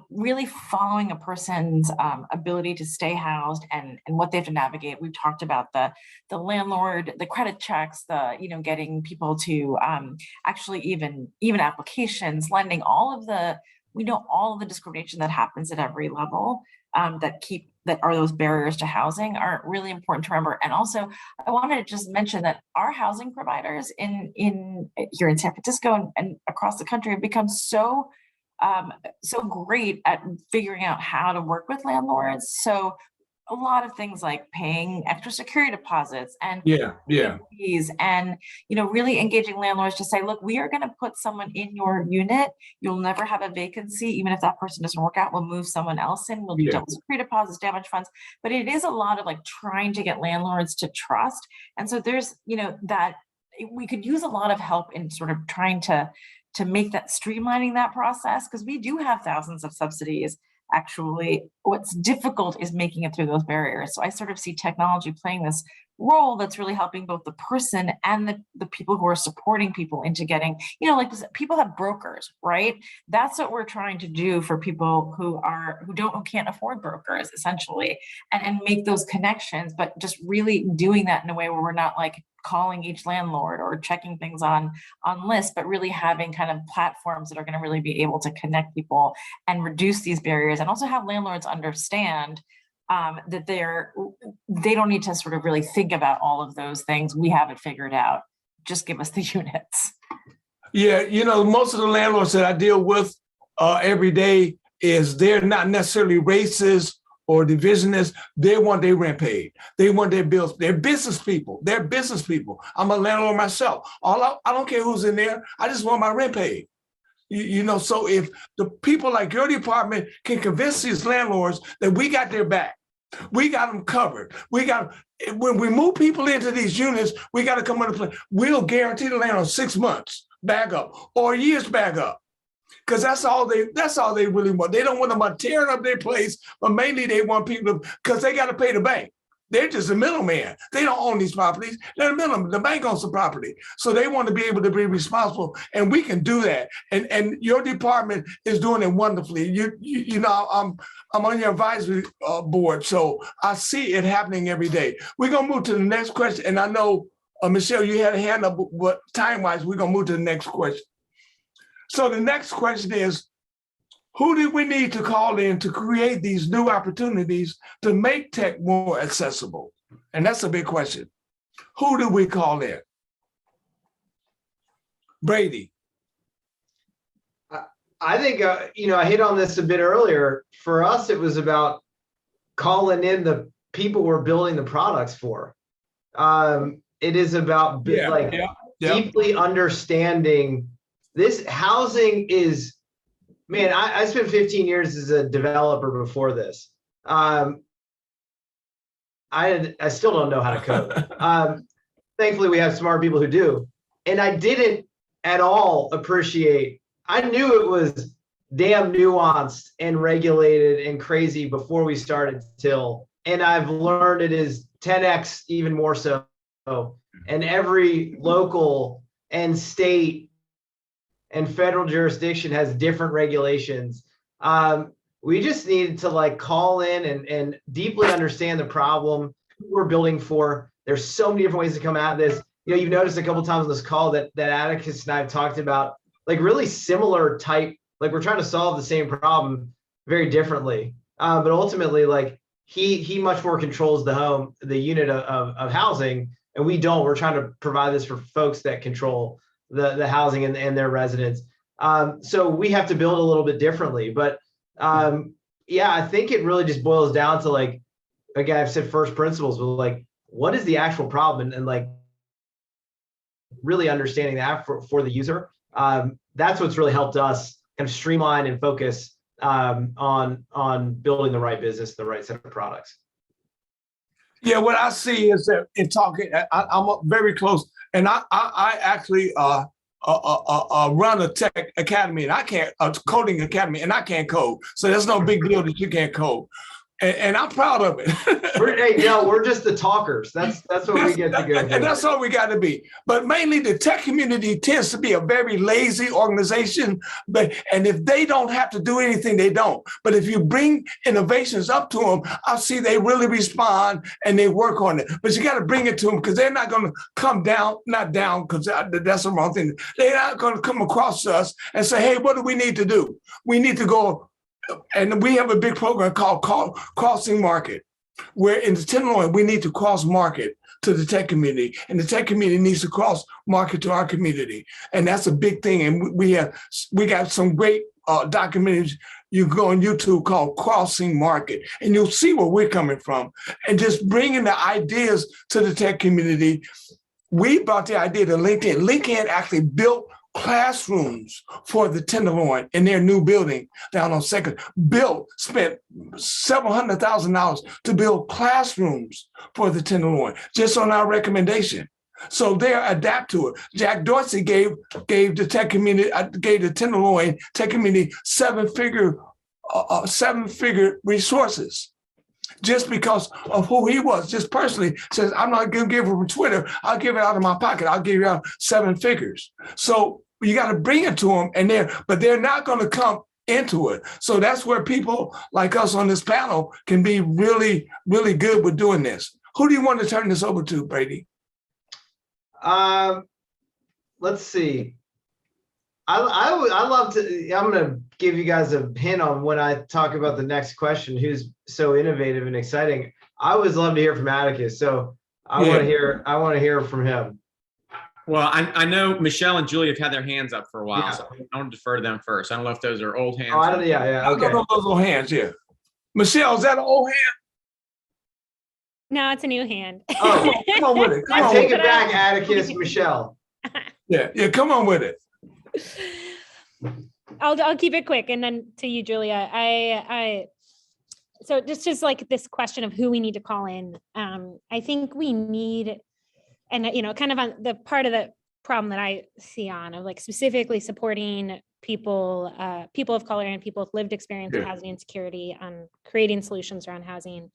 really following a person's ability to stay housed and what they have to navigate. We've talked about the landlord, the credit checks, getting people to actually even applications, lending, all of the discrimination that happens at every level that are those barriers to housing are really important to remember. And also, I wanted to just mention that our housing providers in here in San Francisco and across the country have become so great at figuring out how to work with landlords. So a lot of things like paying extra security deposits and fees and, really engaging landlords to say, look, we are going to put someone in your unit. You'll never have a vacancy. Even if that person doesn't work out, we'll move someone else in. We'll do double security deposits, damage funds. But it is a lot of like trying to get landlords to trust. And so there's, that we could use a lot of help in sort of trying to make that streamlining that process, because we do have thousands of subsidies. Actually, what's difficult is making it through those barriers. So I sort of see technology playing this role that's really helping both the person and the people who are supporting people into getting, like people have brokers, right? That's what we're trying to do for people who can't afford brokers, essentially, and make those connections, but just really doing that in a way where we're not like calling each landlord or checking things on lists, but really having kind of platforms that are going to really be able to connect people and reduce these barriers, and also have landlords understand that they don't need to sort of really think about all of those things. We have it figured out. Just give us the units. Yeah, most of the landlords that I deal with every day they're not necessarily racist or divisionists. They want their rent paid. They want their bills. They're business people. I'm a landlord myself. I don't care who's in there. I just want my rent paid. So if the people like your department can convince these landlords that we got their back, we got them covered. When we move people into these units, we got to come into play. We'll guarantee the landlord 6 months back up or years back up. Because that's all they really want. They don't want them tearing up their place, but mainly they want people because they got to pay the bank. They're just a middleman. They don't own these properties. They're the middleman. The bank owns the property. So they want to be able to be responsible, and we can do that. And your department is doing it wonderfully. I'm on your advisory board, so I see it happening every day. We're going to move to the next question. And I know, Michelle, you had a hand up, but time-wise, we're going to move to the next question. So the next question is, who do we need to call in to create these new opportunities to make tech more accessible? And that's a big question. Who do we call in? Brady. I think, I hit on this a bit earlier. For us, it was about calling in the people we're building the products for. It is about deeply understanding this. Housing is, man, I spent 15 years as a developer before this. I still don't know how to code. Thankfully, we have smart people who do. And I didn't at all appreciate, I knew it was damn nuanced and regulated and crazy before we started Till. And I've learned it is 10x even more so. And every local and state and federal jurisdiction has different regulations. We just needed to call in and deeply understand the problem, who we're building for. There's so many different ways to come at this. You've noticed a couple of times on this call that Atticus and I have talked about really similar type, we're trying to solve the same problem very differently. but ultimately, like he much more controls the unit of housing, and we don't. We're trying to provide this for folks that control the housing and their residents. So we have to build a little bit differently. But yeah, I think it really just boils down to, like, again, I've said first principles, but like, what is the actual problem, and like really understanding that for the user. That's what's really helped us kind of streamline and focus on building the right business, the right set of products. Yeah, what I see is that in talking, I'm very close, and I actually run a tech academy, and I can't a coding academy, and I can't code. So there's no big deal that you can't code, and I'm proud of it. Hey, no, we're just the talkers. That's what we get to go do. And that's all we got to be. But mainly the tech community tends to be a very lazy organization. And if they don't have to do anything, they don't. But if you bring innovations up to them, I see they really respond and they work on it. But you got to bring it to them, because they're not going to come down, not down, because that's the wrong thing. They're not going to come across us and say, hey, what do we need to do? We need to go. And we have a big program called Crossing Market, where in the Tenderloin, we need to cross market to the tech community, and the tech community needs to cross market to our community. And that's a big thing. And we got some great documentaries. You can go on YouTube called Crossing Market, and you'll see where we're coming from. And just bringing the ideas to the tech community. We brought the idea to LinkedIn. LinkedIn actually built classrooms for the Tenderloin in their new building down on Second. Spent several $100,000 to build classrooms for the Tenderloin, just on our recommendation. So they adapt to it. Jack Dorsey gave the tech community, gave the Tenderloin tech community seven-figure resources, just because of who he was. Just personally says, I'm not going to give it from Twitter. I'll give it out of my pocket. I'll give you out 7 figures. So you got to bring it to them, but they're not going to come into it. So that's where people like us on this panel can be really, really good with doing this. Who do you want to turn this over to, Brady? Let's see. I love to. I'm going to give you guys a hint on when I talk about the next question. Who's so innovative and exciting? I always love to hear from Atticus. So I want to hear from him. Well, I know Michelle and Julie have had their hands up for a while, Yeah. so I want to defer to them first. I don't know if those are old hands. Oh, I don't. Yeah. Okay. I don't know those old hands here. Michelle, is that an old hand? No, it's a new hand. Oh, come on with it. Come I on take with it back, Atticus, Michelle. Yeah, come on with it. I'll keep it quick, and then to you, Julia. So just like this question of who we need to call in. I think we need, and kind of on the part of the problem that I see on of like specifically supporting people of color and people with lived experience in housing insecurity on creating solutions around housing.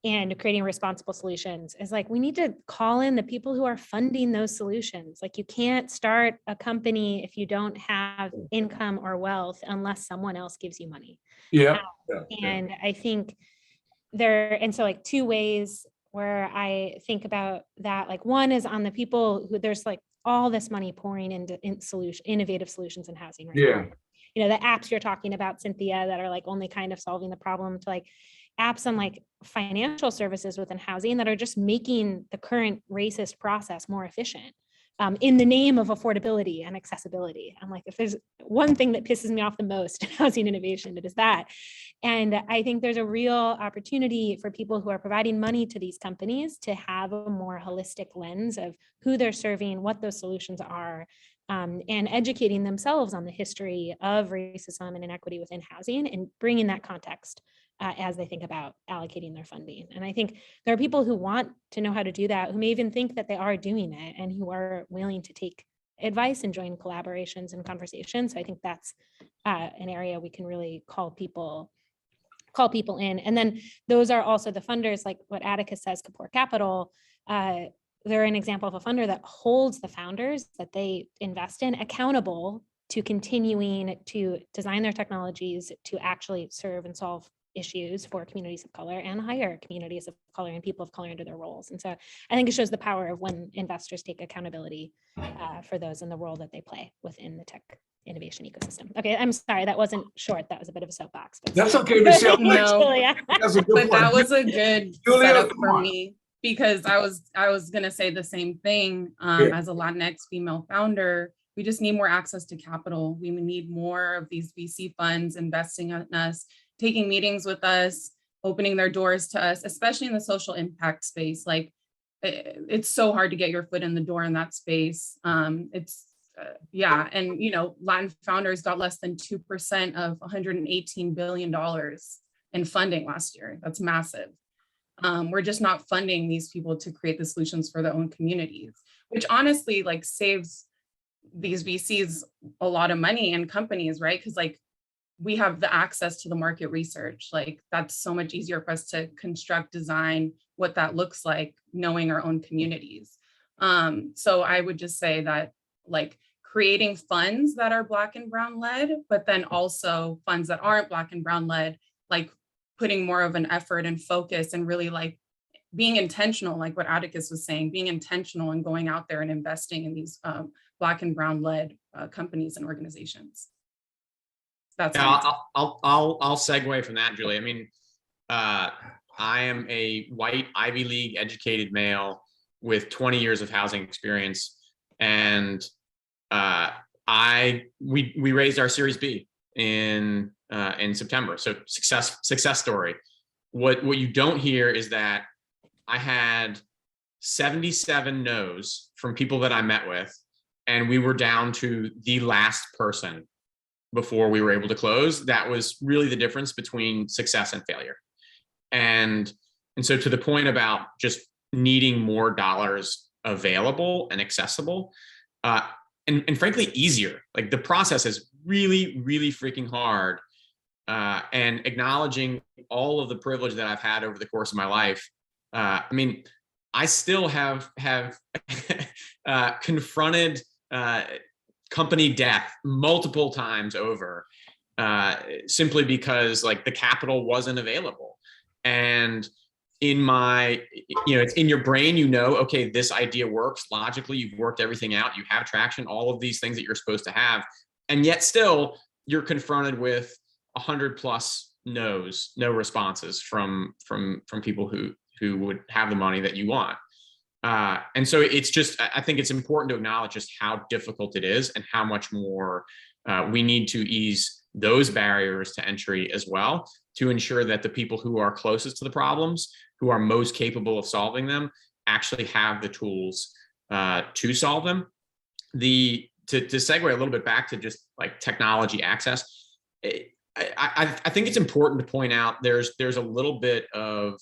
And creating responsible solutions is like, we need to call in the people who are funding those solutions. Like, you can't start a company if you don't have income or wealth unless someone else gives you money. Yeah. And I think so like 2 ways where I think about that, like one is on the people who there's like all this money pouring into innovative solutions in housing right now. The apps you're talking about, Cynthia, that are like only kind of solving the problem, to like apps on like financial services within housing that are just making the current racist process more efficient in the name of affordability and accessibility. I'm like, if there's one thing that pisses me off the most in housing innovation, it is that. And I think there's a real opportunity for people who are providing money to these companies to have a more holistic lens of who they're serving, what those solutions are, and educating themselves on the history of racism and inequity within housing, and bringing that context as they think about allocating their funding. And I think there are people who want to know how to do that, who may even think that they are doing it, and who are willing to take advice and join collaborations and conversations. So I think that's an area we can really call people in. And then those are also the funders, like what Atticus says, Kapoor Capital. They're an example of a funder that holds the founders that they invest in accountable to continuing to design their technologies to actually serve and solve issues for communities of color and hire communities of color and people of color into their roles. And so I think it shows the power of when investors take accountability for those in the role that they play within the tech innovation ecosystem. Okay, I'm sorry, that wasn't short. That was a bit of a soapbox. But That's okay, Michelle. No. Julia. That's a good But point. that was a good Julia, setup come for on. me because I was gonna say the same thing. Yeah. As a Latinx female founder, we just need more access to capital. We need more of these VC funds investing in us, taking meetings with us, opening their doors to us, especially in the social impact space. Like it's so hard to get your foot in the door in that space. Yeah, and Latin founders got less than 2% of $118 billion in funding last year. That's massive. We're just not funding these people to create the solutions for their own communities, which honestly like saves these VCs a lot of money and companies, right? Because like we have the access to the market research. Like that's so much easier for us to construct, design what that looks like, knowing our own communities. So I would just say that like creating funds that are Black and Brown led, but then also funds that aren't Black and Brown led, like putting more of an effort and focus and really like being intentional, like what Atticus was saying, being intentional and going out there and investing in these Black and Brown led companies and organizations. That's I'll segue from that, Julie. I mean, I am a white Ivy League educated male with 20 years of housing experience, and we raised our Series B in September. So success story. What you don't hear is that I had 77 no's from people that I met with, and we were down to the last person before we were able to close. That was really the difference between success and failure. And so to the point about just needing more dollars available and accessible, and frankly, easier. Like the process is really, really freaking hard. And acknowledging all of the privilege that I've had over the course of my life. I mean, I still have confronted company death multiple times over, simply because like the capital wasn't available. And in my, it's in your brain, okay, this idea works logically, you've worked everything out, you have traction, all of these things that you're supposed to have. And yet still you're confronted with 100+ no responses from people who would have the money that you want. And so it's just, I think it's important to acknowledge just how difficult it is and how much more we need to ease those barriers to entry as well, to ensure that the people who are closest to the problems, who are most capable of solving them, actually have the tools to solve them. To segue a little bit back to just like technology access, I think it's important to point out there's a little bit of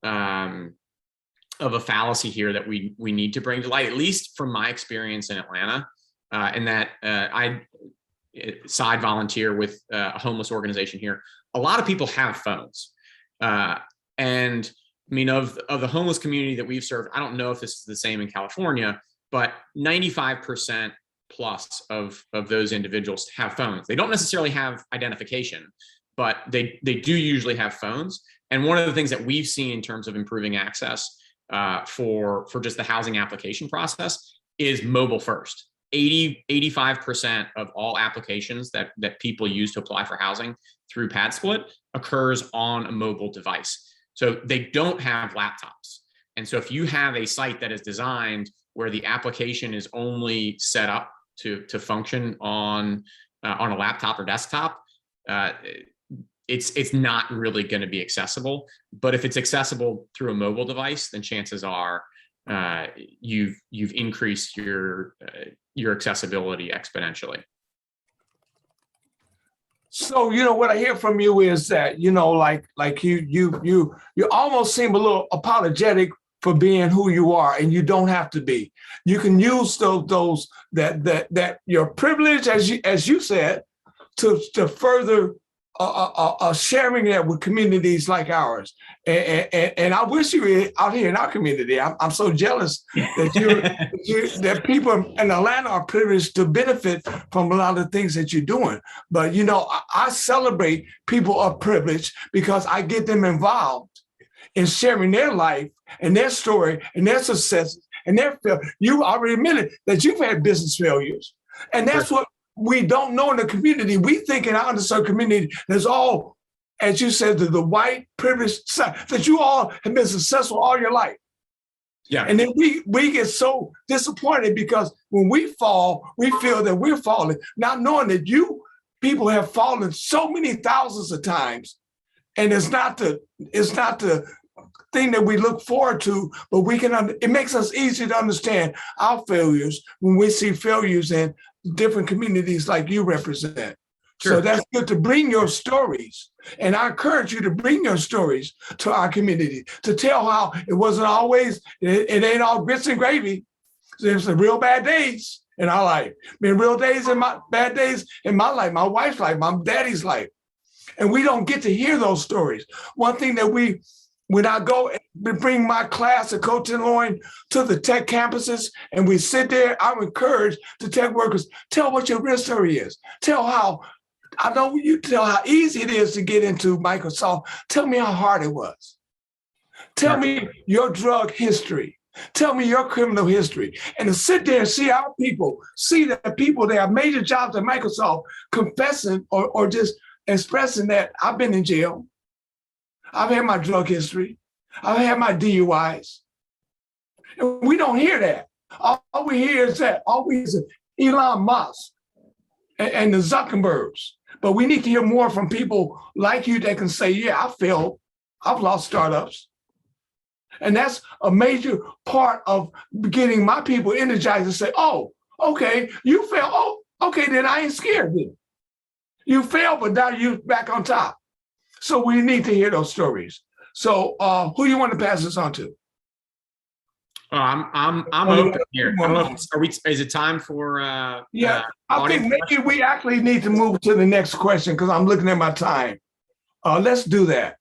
a fallacy here that we need to bring to light, at least from my experience in Atlanta, and that I side volunteer with a homeless organization here. A lot of people have phones, and I mean, of the homeless community that we've served, I don't know if this is the same in California, but 95% plus of those individuals have phones. They don't necessarily have identification, but they do usually have phones. And one of the things that we've seen in terms of improving access for just the housing application process is mobile first. 85% of all applications that people use to apply for housing through PadSplit occurs on a mobile device. So they don't have laptops. And so if you have a site that is designed where the application is only set up to function on a laptop or desktop, it's not really going to be accessible. But if it's accessible through a mobile device, then chances are you've increased your accessibility exponentially. So, what I hear from you is that, like you almost seem a little apologetic for being who you are, and you don't have to be. You can use those that your privilege, as you said, to further sharing that with communities like ours. And I wish you were out here in our community. I'm so jealous that that people in Atlanta are privileged to benefit from a lot of things that you're doing. But you know, I celebrate people of privilege because I get them involved in sharing their life and their story and their successes and their fail. You already admitted that you've had business failures, and that's what we don't know in the community. We think in our underserved community, there's all, as you said, the white privileged side, that you all have been successful all your life. Yeah. And then we get so disappointed because when we fall, we feel that we're falling, not knowing that you people have fallen so many thousands of times. And it's not the thing that we look forward to, but we can, it makes us easy to understand our failures when we see failures in different communities like you represent. Sure. So that's good to bring your stories. And I encourage you to bring your stories to our community, to tell how it wasn't always, it ain't all grits and gravy. There's some real bad days in our life. Been real days in my bad days in my life, my wife's life, my daddy's life. And we don't get to hear those stories. One thing that when I go and bring my class at Coach and Loin to the tech campuses and we sit there, I'm encouraged to tech workers, tell what your real story is. Tell how, I know you tell how easy it is to get into Microsoft. Tell me how hard it was. Tell me your drug history. Tell me your criminal history. And to sit there and see our people, see that people that have major jobs at Microsoft confessing or just expressing that I've been in jail. I've had my drug history. I've had my DUIs. And we don't hear that. All we hear is that. All we hear is Elon Musk and the Zuckerbergs. But we need to hear more from people like you that can say, yeah, I failed. I've lost startups. And that's a major part of getting my people energized to say, oh, okay, you failed. Oh, okay, then I ain't scared then. You failed, but now you're back on top. So we need to hear those stories. So who you want to pass this on to? I'm open here. Is it time for yeah, I think maybe we actually need to move to the next question because I'm looking at my time. Let's do that.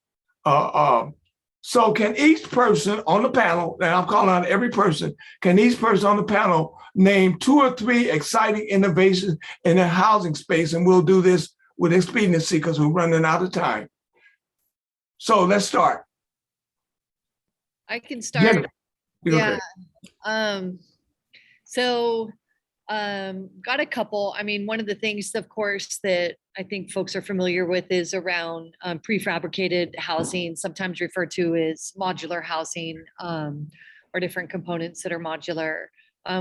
So can each person on the panel, and I'm calling out every person, can each person on the panel name 2 or 3 exciting innovations in the housing space? And we'll do this with expediency because we're running out of time. So let's start. I can start. Yeah. Got a couple. I mean, one of the things, of course, that I think folks are familiar with is around prefabricated housing, sometimes referred to as modular housing, or different components that are modular.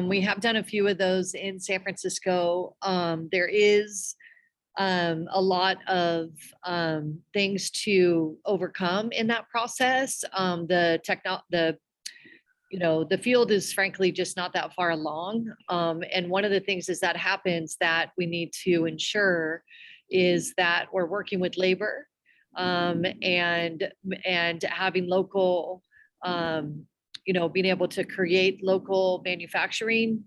We have done a few of those in San Francisco. There is a lot of things to overcome in that process. The field is frankly just not that far along. And one of the things as that happens that we need to ensure is that we're working with labor and having local, being able to create local manufacturing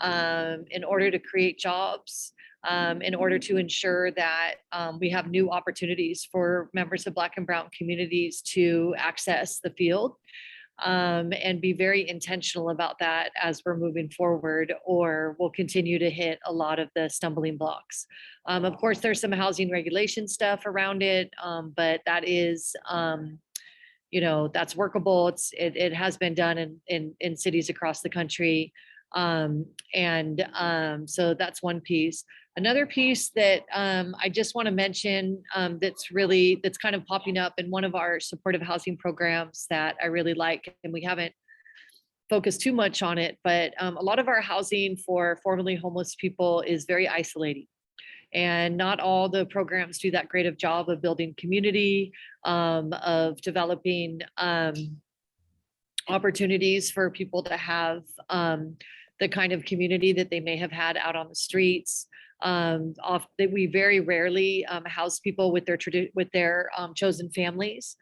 in order to create jobs, in order to ensure that we have new opportunities for members of Black and Brown communities to access the field. And be very intentional about that as we're moving forward, or we'll continue to hit a lot of the stumbling blocks. Of course, there's some housing regulation stuff around it, but that is, that's workable. It has been done in cities across the country. So that's one piece. Another piece that I just want to mention that's kind of popping up in one of our supportive housing programs that I really like, and we haven't focused too much on it, but a lot of our housing for formerly homeless people is very isolating. And not all the programs do that great of job of building community, of developing opportunities for people to have the kind of community that they may have had out on the streets. We very rarely house people with their chosen families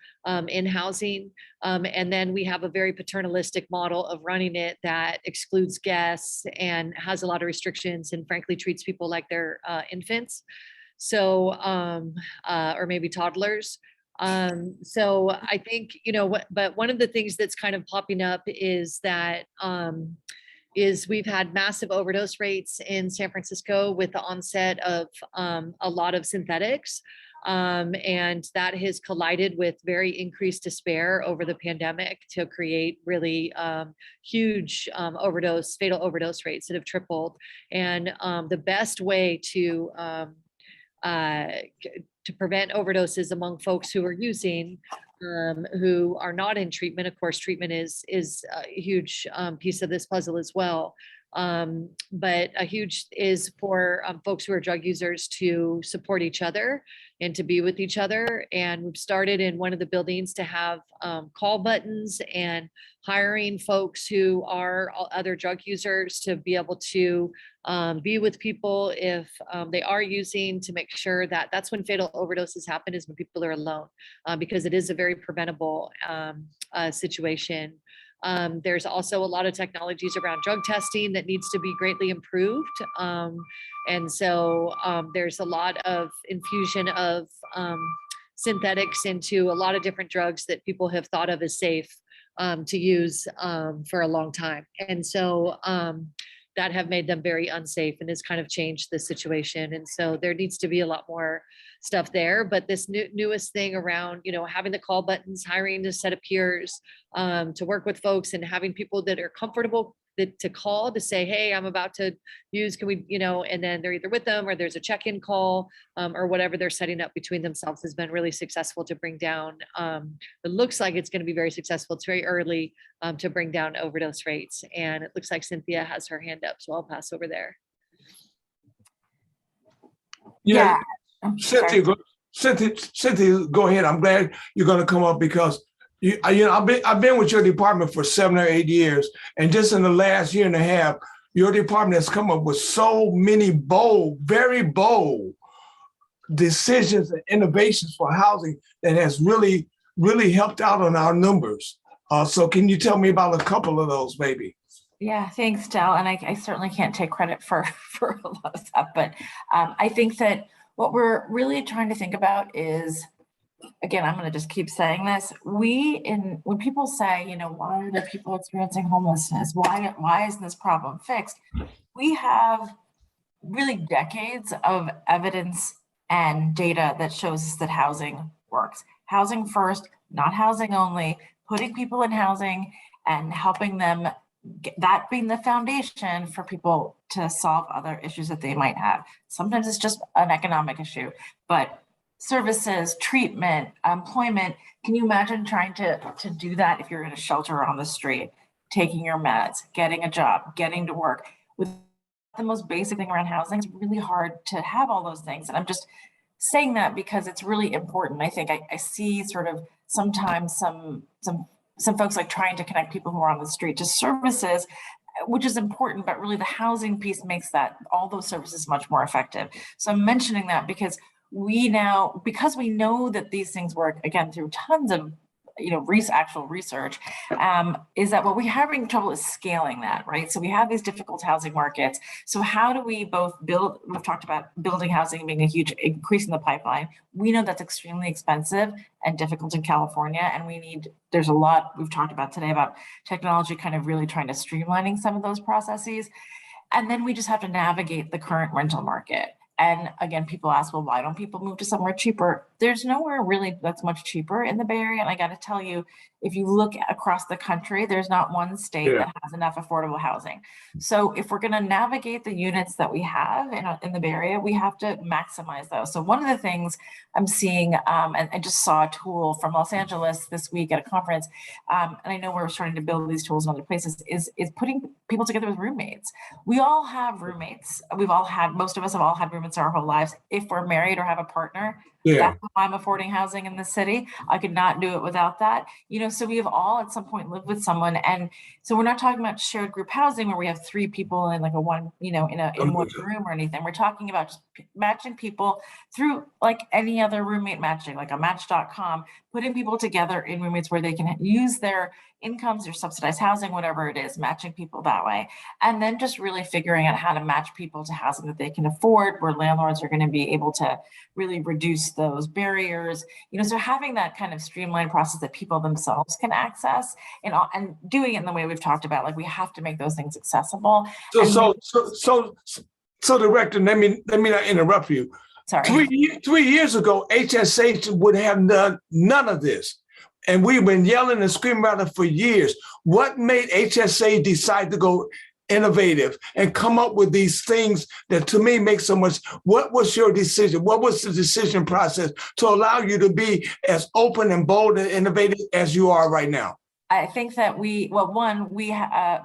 in housing. And then we have a very paternalistic model of running it that excludes guests and has a lot of restrictions and frankly treats people like they're infants. So, or maybe toddlers. So I think, but one of the things that's kind of popping up is that, is we've had massive overdose rates in San Francisco with the onset of a lot of synthetics. And that has collided with very increased despair over the pandemic to create really huge fatal overdose rates that have tripled. And the best way to prevent overdoses among folks who are using, who are not in treatment. Of course, treatment is a huge piece of this puzzle as well. But a huge is for folks who are drug users to support each other and to be with each other. And we've started in one of the buildings to have call buttons and hiring folks who are other drug users to be able to be with people if they are using, to make sure that that's when fatal overdoses happen, is when people are alone, because it is a very preventable situation. There's also a lot of technologies around drug testing that needs to be greatly improved. And so there's a lot of infusion of synthetics into a lot of different drugs that people have thought of as safe to use for a long time. And so that have made them very unsafe and has kind of changed the situation. And so there needs to be a lot more stuff there. But this newest thing around, having the call buttons, hiring a set of peers to work with folks, and having people that are comfortable to call to say, hey, I'm about to use, can we, and then they're either with them or there's a check-in call or whatever they're setting up between themselves, has been really successful to bring down. It looks like it's going to be very successful. It's very early to bring down overdose rates. And it looks like Cynthia has her hand up, so I'll pass over there. Yeah. Sorry. Cynthia, go ahead. I'm glad you're going to come up, because I've been with your department for 7 or 8 years, and just in the last year and a half, your department has come up with so many bold, very bold decisions and innovations for housing that has really, really helped out on our numbers. So can you tell me about a couple of those, maybe? Yeah, thanks, Del. And I certainly can't take credit for a lot of stuff, but I think that what we're really trying to think about is, again, I'm going to just keep saying this. When people say, why are there people experiencing homelessness? Why isn't this problem fixed? We have really decades of evidence and data that shows us that housing works. Housing first, not housing only, putting people in housing and helping them, that being the foundation for people to solve other issues that they might have. Sometimes it's just an economic issue, but services, treatment, employment. Can you imagine trying to do that if you're in a shelter or on the street, taking your meds, getting a job, getting to work? With the most basic thing around housing, it's really hard to have all those things. And I'm just saying that because it's really important. I think I see sort of sometimes some folks like trying to connect people who are on the street to services, which is important, but really the housing piece makes that all those services much more effective. So I'm mentioning that because we know that these things work, again, through tons of actual research, is that what we're having trouble is scaling that, right? So we have these difficult housing markets. So how do we both build, we've talked about building housing being a huge increase in the pipeline. We know that's extremely expensive and difficult in California. And there's a lot we've talked about today about technology kind of really trying to streamlining some of those processes. And then we just have to navigate the current rental market. And again, people ask, well, why don't people move to somewhere cheaper? There's nowhere really that's much cheaper in the Bay Area. And I got to tell you, if you look across the country, there's not one state that has enough affordable housing. So if we're going to navigate the units that we have in the Bay Area, we have to maximize those. So one of the things I'm seeing, and I just saw a tool from Los Angeles this week at a conference, and I know we're starting to build these tools in other places, is putting people together with roommates. We all have roommates. Most of us have all had roommates our whole lives. If we're married or have a partner, that's why I'm affording housing in the city. I could not do it without that. So we have all at some point lived with someone. And so we're not talking about shared group housing where we have 3 people in like in one room or anything. We're talking about just matching people through like any other roommate matching, like a match.com, putting people together in roommates where they can use their incomes or subsidized housing, whatever it is, matching people that way. And then just really figuring out how to match people to housing that they can afford, where landlords are going to be able to really reduce those barriers. So having that kind of streamlined process that people themselves can access, and doing it in the way we've talked about, like we have to make those things accessible. So Director, let me not interrupt you. Sorry. 3 years ago, HSH would have done none of this. And we've been yelling and screaming about it for years. What made HSA decide to go innovative and come up with these things that to me make so much? What was your decision? What was the decision process to allow you to be as open and bold and innovative as you are right now? I think that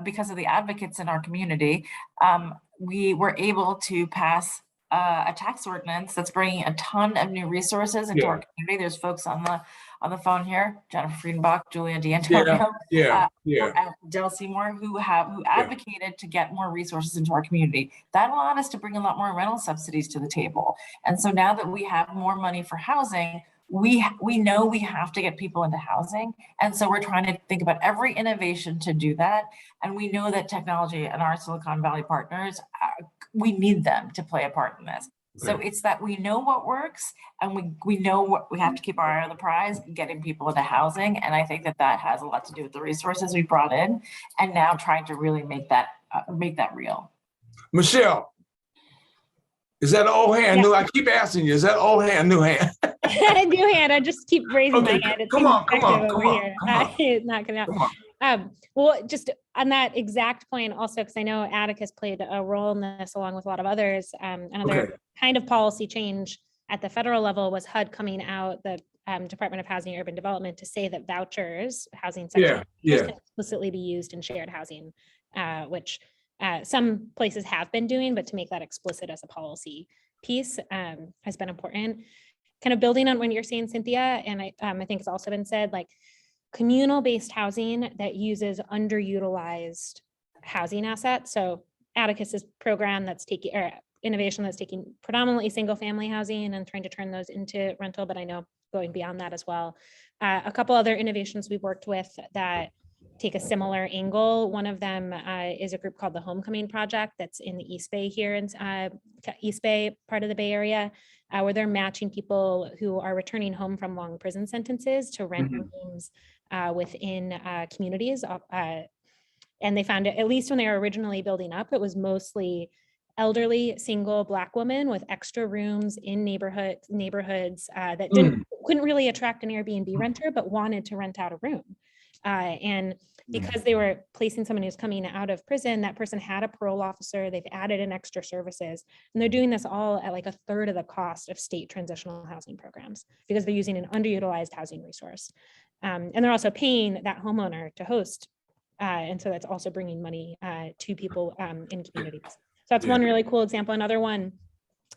because of the advocates in our community, we were able to pass a tax ordinance that's bringing a ton of new resources into our community. There's folks on the phone here, Jennifer Friedenbach, Julia D'Antonio, Del Seymour, who advocated to get more resources into our community. That allowed us to bring a lot more rental subsidies to the table. And so now that we have more money for housing, we know we have to get people into housing. And so we're trying to think about every innovation to do that. And we know that technology and our Silicon Valley partners, we need them to play a part in this. So it's that we know what works, and we know what we have to keep our eye on the prize, getting people into housing. And I think that has a lot to do with the resources we brought in, and now trying to really make that real. Michelle, is that an old hand? Yeah. I keep asking you, is that old hand, new hand? New hand. I just keep raising my hand. It's Come on. Not gonna happen. Well, just on that exact point also, because I know Atticus played a role in this along with a lot of others. Another kind of policy change at the federal level was HUD coming out, the Department of Housing and Urban Development, to say that vouchers, housing section, can explicitly be used in shared housing, which some places have been doing, but to make that explicit as a policy piece has been important. Kind of building on what you're saying, Cynthia, and I think it's also been said, like communal-based housing that uses underutilized housing assets. So Atticus's program that's taking, or innovation that's taking predominantly single-family housing and trying to turn those into rental, but I know going beyond that as well. A couple other innovations we've worked with that take a similar angle. One of them is a group called the Homecoming Project that's in the East Bay here in East Bay part of the Bay Area, where they're matching people who are returning home from long prison sentences to rent rooms within communities. And they found it, at least when they were originally building up, it was mostly elderly single Black women with extra rooms in neighborhoods that couldn't really attract an Airbnb renter, but wanted to rent out a room. And because they were placing someone who's coming out of prison, that person had a parole officer, they've added in extra services, and they're doing this all at like a third of the cost of state transitional housing programs because they're using an underutilized housing resource. And they're also paying that homeowner to host. And so that's also bringing money to people in communities. So that's one really cool example. Another one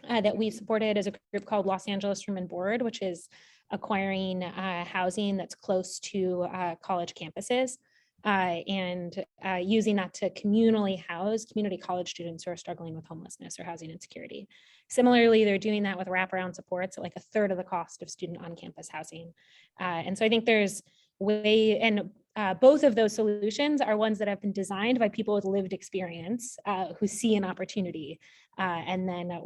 that we supported is a group called Los Angeles Room and Board, which is acquiring housing that's close to college campuses and using that to communally house community college students who are struggling with homelessness or housing insecurity. Similarly, they're doing that with wraparound supports at like a third of the cost of student on-campus housing. And so I think there's both of those solutions are ones that have been designed by people with lived experience who see an opportunity and then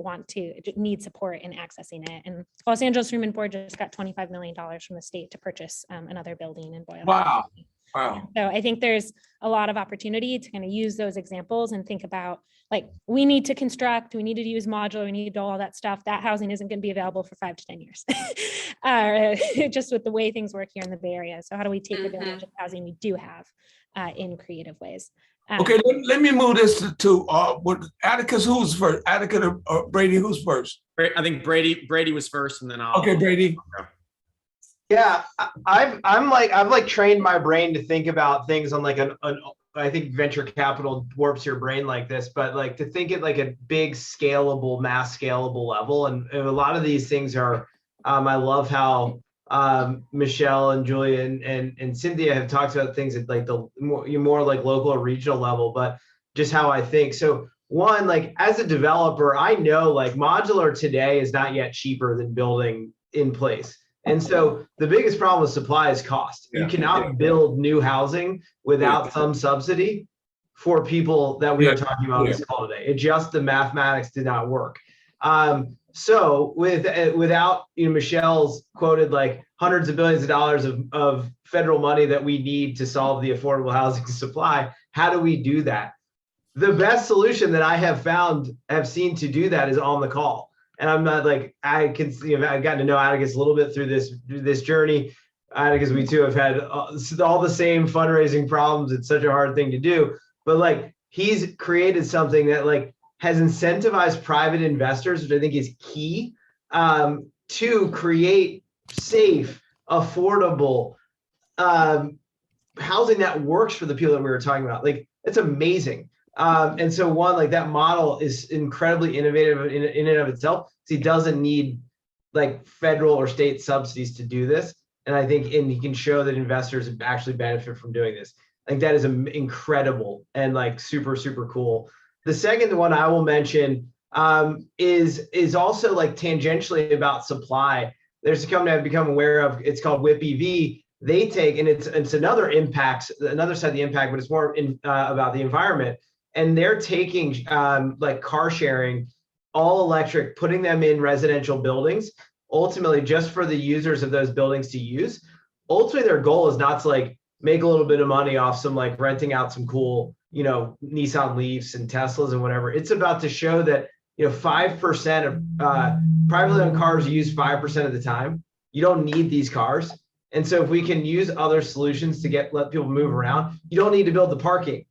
need support in accessing it. And Los Angeles Room and Board just got $25 million from the state to purchase another building in Boyle. Wow. So I think there's a lot of opportunity to kind of use those examples and think about, like, we need to construct, we need to use modular, we need to do all that stuff. That housing isn't going to be available for 5 to 10 years, just with the way things work here in the Bay Area. So how do we take advantage of housing we do have in creative ways? Okay, let me move this to what Atticus, who's first? Atticus or Brady, who's first? I think Brady was first, and then I'll. Okay, Brady. Yeah, I've trained my brain to think about things on like I think venture capital warps your brain like this, but like to think at like a big scalable, mass scalable level. And a lot of these things are, I love how Michelle and Julia and Cynthia have talked about things at like the more like local or regional level, but just how I think. So one, like as a developer, I know like modular today is not yet cheaper than building in place. And so the biggest problem with supply is cost. You cannot build new housing without some subsidy for people that we are talking about on this call today. It just, the mathematics did not work. So without, Michelle's quoted like hundreds of billions of dollars of federal money that we need to solve the affordable housing supply, how do we do that? The best solution that I have seen to do that is on the call. And I'm not like, I've gotten to know Atticus a little bit through this journey. Atticus, we too have had all the same fundraising problems. It's such a hard thing to do, but like he's created something that like has incentivized private investors, which I think is key, to create safe, affordable housing that works for the people that we were talking about. Like, it's amazing. And so one, like that model is incredibly innovative in and of itself. He doesn't need like federal or state subsidies to do this. And I think, and he can show that investors actually benefit from doing this. I think that is incredible and like super, super cool. The second one I will mention is also like tangentially about supply. There's a company I've become aware of. It's called Whip EV. They take, and it's another side of the impact, but it's more about the environment. And they're taking like car sharing, all electric, putting them in residential buildings, ultimately just for the users of those buildings to use. Ultimately, their goal is not to like make a little bit of money off some like renting out some cool, Nissan Leafs and Teslas and whatever. It's about to show that, 5% of privately owned cars used 5% of the time. You don't need these cars. And so if we can use other solutions to let people move around, you don't need to build the parking.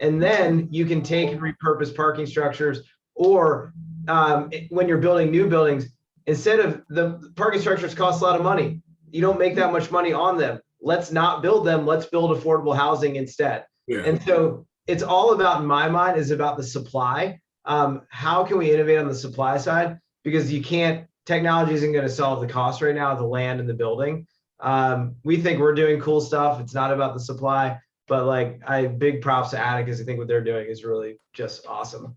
And then you can take and repurpose parking structures, or when you're building new buildings, instead of the parking structures cost a lot of money, you don't make that much money on them. Let's not build them. Let's build affordable housing instead. Yeah. And so it's all about, in my mind, is about the supply. How can we innovate on the supply side? Because technology isn't going to solve the cost right now of the land and the building. We think we're doing cool stuff. It's not about the supply, but like big props to Atticus. I think what they're doing is really just awesome.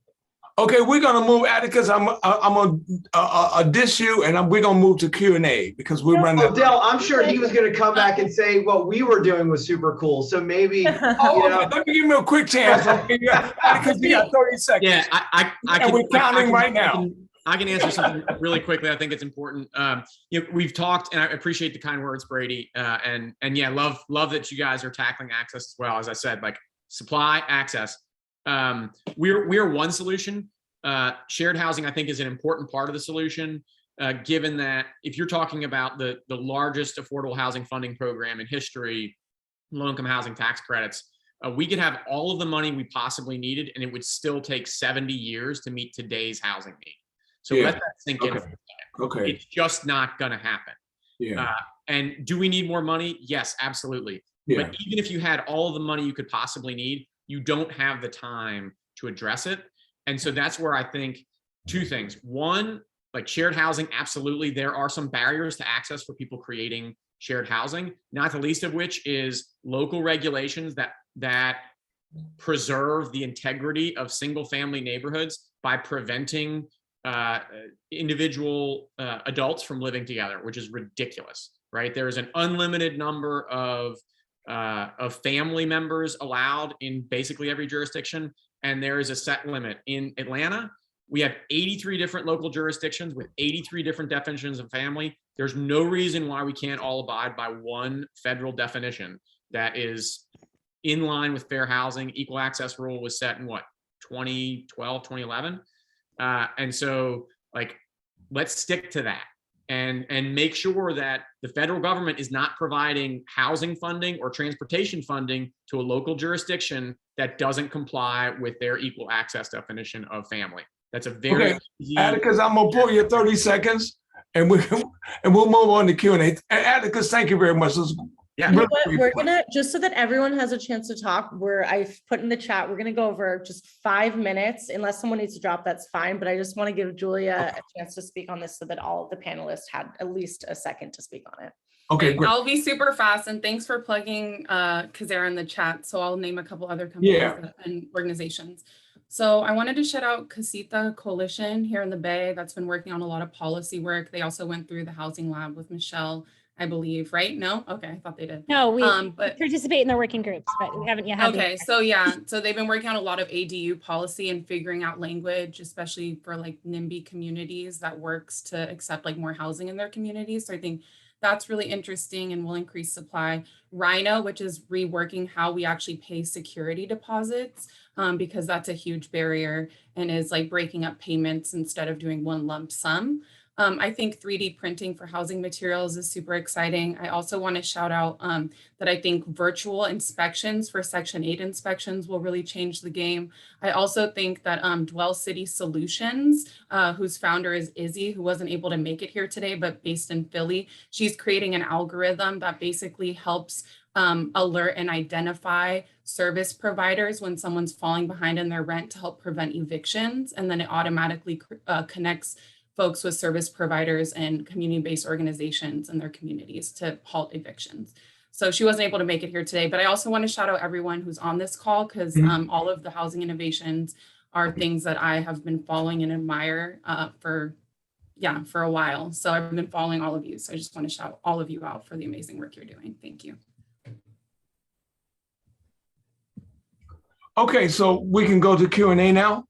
Okay, we're gonna move, Atticus. I'm gonna dish you, and we're gonna move to Q&A because we're running. Oh, Dale, I'm sure he was gonna come back and say what we were doing was super cool. So maybe. Okay. Let me give him a quick chance. Atticus, you got 30 seconds. Yeah, I and we're counting right now. I can answer something really quickly. I think it's important. We've talked, and I appreciate the kind words, Brady. And yeah, love that you guys are tackling access as well. As I said, like supply, access. We're one solution. Shared housing, I think, is an important part of the solution, given that if you're talking about the largest affordable housing funding program in history, low-income housing tax credits, we could have all of the money we possibly needed, and it would still take 70 years to meet today's housing need. So let that sink in. Okay. It's just not going to happen. Yeah. And do we need more money? Yes, absolutely. Yeah. But even if you had all of the money you could possibly need, you don't have the time to address it. And so that's where I think two things. One, like shared housing, absolutely. There are some barriers to access for people creating shared housing, not the least of which is local regulations that preserve the integrity of single family neighborhoods by preventing individual adults from living together, which is ridiculous, right? There is an unlimited number of family members allowed in basically every jurisdiction, and there is a set limit. In Atlanta, we have 83 different local jurisdictions with 83 different definitions of family. There's no reason why we can't all abide by one federal definition that is in line with fair housing. Equal access rule was set in 2012, 2011. And so like, let's stick to that and make sure that the federal government is not providing housing funding or transportation funding to a local jurisdiction that doesn't comply with their equal access definition of family. That's a very easy. Atticus, I'm gonna pull you 30 seconds and we'll move on to Q&A. Atticus, thank you very much. Yeah. You know what? We're gonna, just so that everyone has a chance to talk, I've put in the chat, we're gonna go over just 5 minutes. Unless someone needs to drop, that's fine. But I just want to give Julia a chance to speak on this so that all of the panelists had at least a second to speak on it. Okay, great. I'll be super fast, and thanks for plugging Kazera in the chat. So I'll name a couple other companies and organizations. So I wanted to shout out Casita Coalition here in the Bay that's been working on a lot of policy work. They also went through the Housing Lab with Michelle. I believe, right? No? Okay, I thought they did. No, we But participate in the working groups, but we haven't yet had. the- okay, so yeah, so they've been working on a lot of ADU policy and figuring out language, especially for like NIMBY communities that works to accept like more housing in their communities. So I think that's really interesting and will increase supply. Rhino, which is reworking how we actually pay security deposits, because that's a huge barrier and is like breaking up payments instead of doing one lump sum. I think 3D printing for housing materials is super exciting. I also want to shout out that I think virtual inspections for Section 8 inspections will really change the game. I also think that Dwell City Solutions, whose founder is Izzy, who wasn't able to make it here today, but based in Philly, she's creating an algorithm that basically helps alert and identify service providers when someone's falling behind in their rent to help prevent evictions. And then it automatically connects folks with service providers and community-based organizations in their communities to halt evictions. So she wasn't able to make it here today, but I also want to shout out everyone who's on this call because all of the housing innovations are things that I have been following and admire for a while. So I've been following all of you. So I just want to shout all of you out for the amazing work you're doing. Thank you. Okay, so we can go to Q&A now.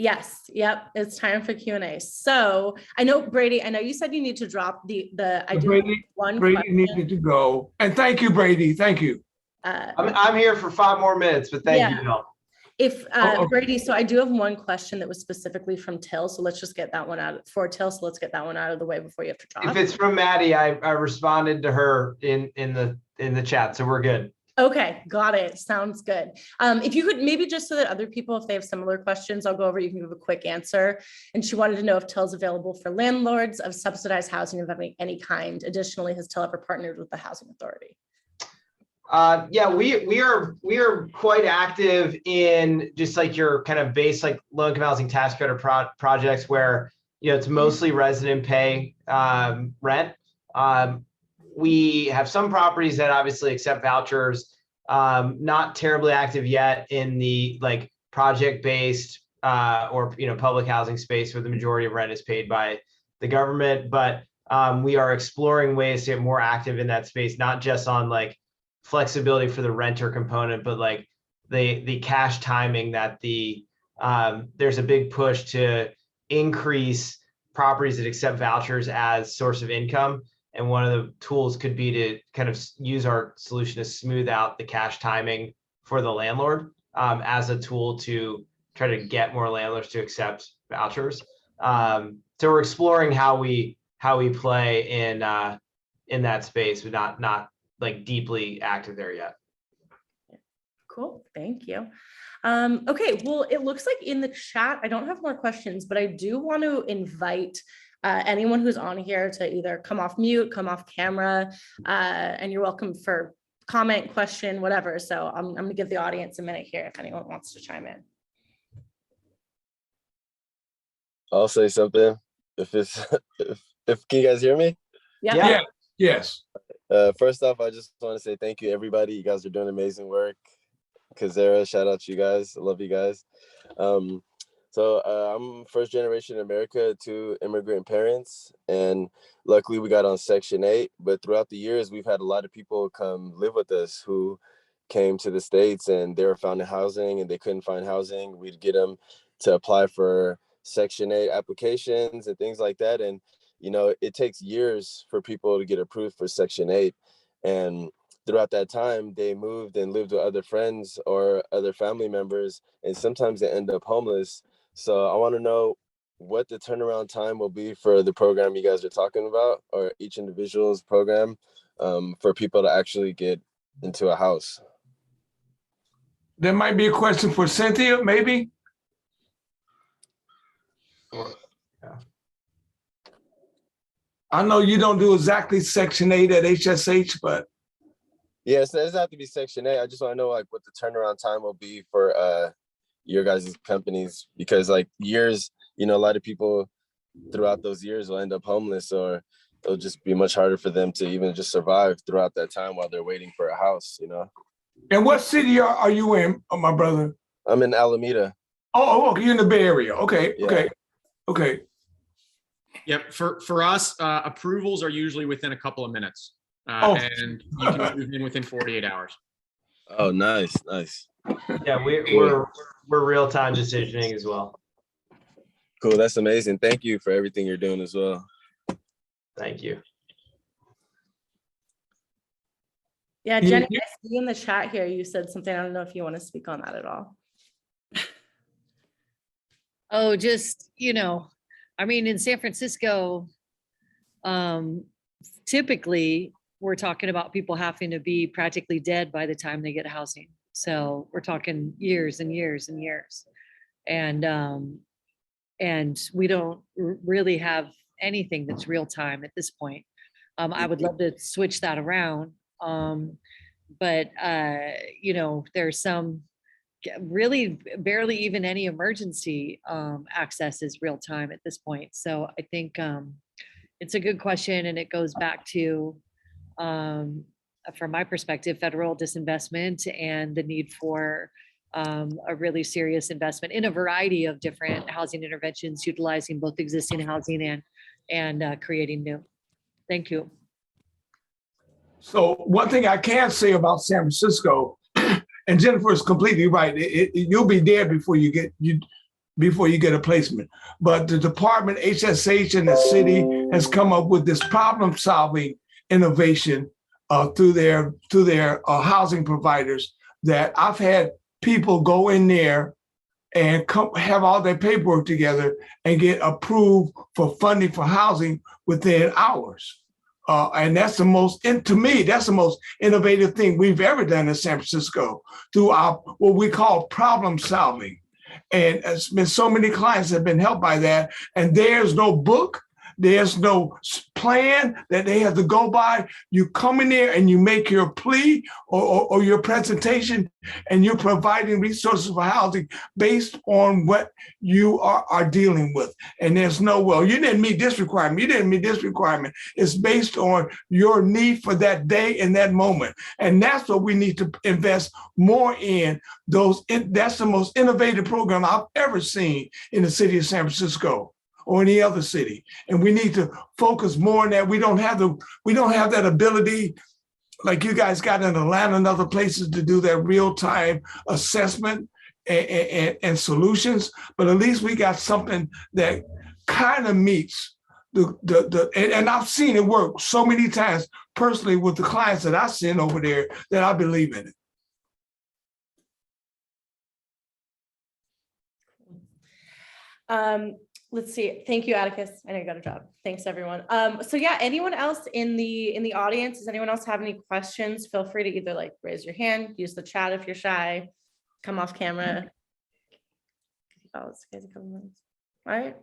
Yes, yep, it's time for Q&A. So I know, Brady, I know you said you need to drop I do have one Brady question. needed to go. And thank you, Brady. Thank you. I'm here for 5 more minutes, but thank you, Bill. If okay. Brady, so I do have one question that was specifically from Till. So let's just get that one out for Till. So let's get that one out of the way before you have to drop. If it's from Maddie, I responded to her in the chat, so we're good. Okay, got it. Sounds good. If you could maybe just so that other people, if they have similar questions, I'll go over, you can give a quick answer. And she wanted to know if Till's available for landlords of subsidized housing of any kind. Additionally, has Till ever partnered with the housing authority? Yeah, we are quite active in just like your kind of base like low income housing tax credit projects where it's mostly resident pay rent. We have some properties that obviously accept vouchers, not terribly active yet in the like project-based or public housing space where the majority of rent is paid by the government. But we are exploring ways to get more active in that space, not just on like flexibility for the renter component, but like the cash timing that there's a big push to increase properties that accept vouchers as source of income. And one of the tools could be to kind of use our solution to smooth out the cash timing for the landlord as a tool to try to get more landlords to accept vouchers. So we're exploring how we play in that space, but not like deeply active there yet. Cool, thank you. Okay, well, it looks like in the chat, I don't have more questions, but I do want to invite anyone who's on here to either come off mute, come off camera, and you're welcome for comment, question, whatever. So I'm gonna give the audience a minute here if anyone wants to chime in. I'll say something if can you guys hear me? Yeah. Yes. First off, I just want to say thank you, everybody. You guys are doing amazing work. Kazera, shout out to you guys. I love you guys. So I'm first generation in America, 2 immigrant parents, and luckily we got on Section 8. But throughout the years, we've had a lot of people come live with us who came to the States and they were found in housing and they couldn't find housing. We'd get them to apply for Section 8 applications and things like that. And, it takes years for people to get approved for Section 8. And throughout that time, they moved and lived with other friends or other family members, and sometimes they end up homeless. So I want to know what the turnaround time will be for the program you guys are talking about, or each individual's program, for people to actually get into a house. There might be a question for Cynthia, maybe. Yeah. I know you don't do exactly Section 8 at HSH, but yeah, so it doesn't have to be Section 8. I just want to know like what the turnaround time will be for your guys' companies, because like years, a lot of people throughout those years will end up homeless, or it'll just be much harder for them to even just survive throughout that time while they're waiting for a house, And what city are you in, my brother? I'm in Alameda. Oh, okay, you're in the Bay Area. Okay, Yeah. okay. Yep. For us, approvals are usually within a couple of minutes. and you can move in within 48 hours. Oh, nice, nice. Yeah, we're real-time decisioning as well. Cool, that's amazing. Thank you for everything you're doing as well. Thank you. Yeah, Jenny, I see in the chat here, you said something. I don't know if you want to speak on that at all. Oh, just, I mean, in San Francisco, typically we're talking about people having to be practically dead by the time they get housing. So we're talking years and years and years. And we don't really have anything that's real time at this point. I would love to switch that around. But there's some really barely even any emergency access is real time at this point. So I think it's a good question, and it goes back to, from my perspective, federal disinvestment and the need for a really serious investment in a variety of different housing interventions, utilizing both existing housing and creating new. Thank you. So one thing I can say about San Francisco, and Jennifer is completely right. You'll be dead before you get a placement. But the department, HSH, and the city has come up with this problem-solving innovation through their housing providers, that I've had people go in there and have all their paperwork together and get approved for funding for housing within hours. And that's to me, that's the most innovative thing we've ever done in San Francisco through our, what we call problem solving. And it's been so many clients have been helped by that. And there's no book, there's no plan that they have to go by. You come in there and you make your plea or your presentation, and you're providing resources for housing based on what you are dealing with. And there's no, well, you didn't meet this requirement, you didn't meet this requirement. It's based on your need for that day and that moment. And that's what we need to invest more in. That's the most innovative program I've ever seen in the city of San Francisco or any other city. And we need to focus more on that. We don't have that ability like you guys got in Atlanta and other places to do that real-time assessment and solutions, but at least we got something that kind of meets and I've seen it work so many times personally with the clients that I send over there that I believe in it. Let's see. Thank you, Atticus. I know you got a job. Thanks, everyone. So yeah, anyone else in the audience, does anyone else have any questions? Feel free to either like raise your hand, use the chat if you're shy, come off camera. All right.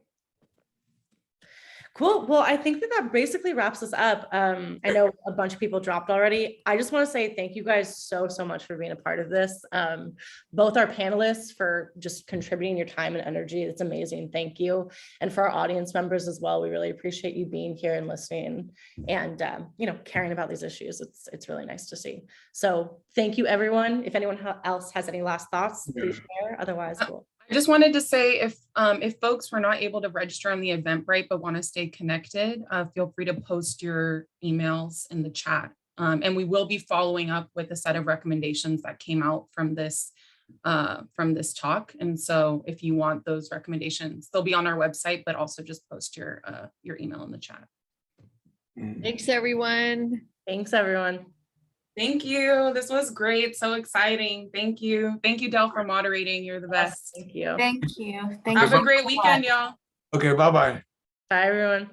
Cool. Well, I think that basically wraps us up. I know a bunch of people dropped already. I just want to say thank you guys so much for being a part of this. Both our panelists for just contributing your time and energy. It's amazing. Thank you. And for our audience members as well, we really appreciate you being here and listening and caring about these issues. It's really nice to see. So thank you, everyone. If anyone else has any last thoughts, please share. Otherwise, we'll. I just wanted to say if folks were not able to register on the Eventbrite but want to stay connected, feel free to post your emails in the chat. And we will be following up with a set of recommendations that came out from this talk. And so if you want those recommendations, they'll be on our website, but also just post your email in the chat. Thanks, everyone. Thanks, everyone. Thank you. This was great. So exciting. Thank you. Thank you, Del, for moderating. You're the best. Thank you. Thank you. Have a great weekend, y'all. Okay, bye-bye. Bye, everyone.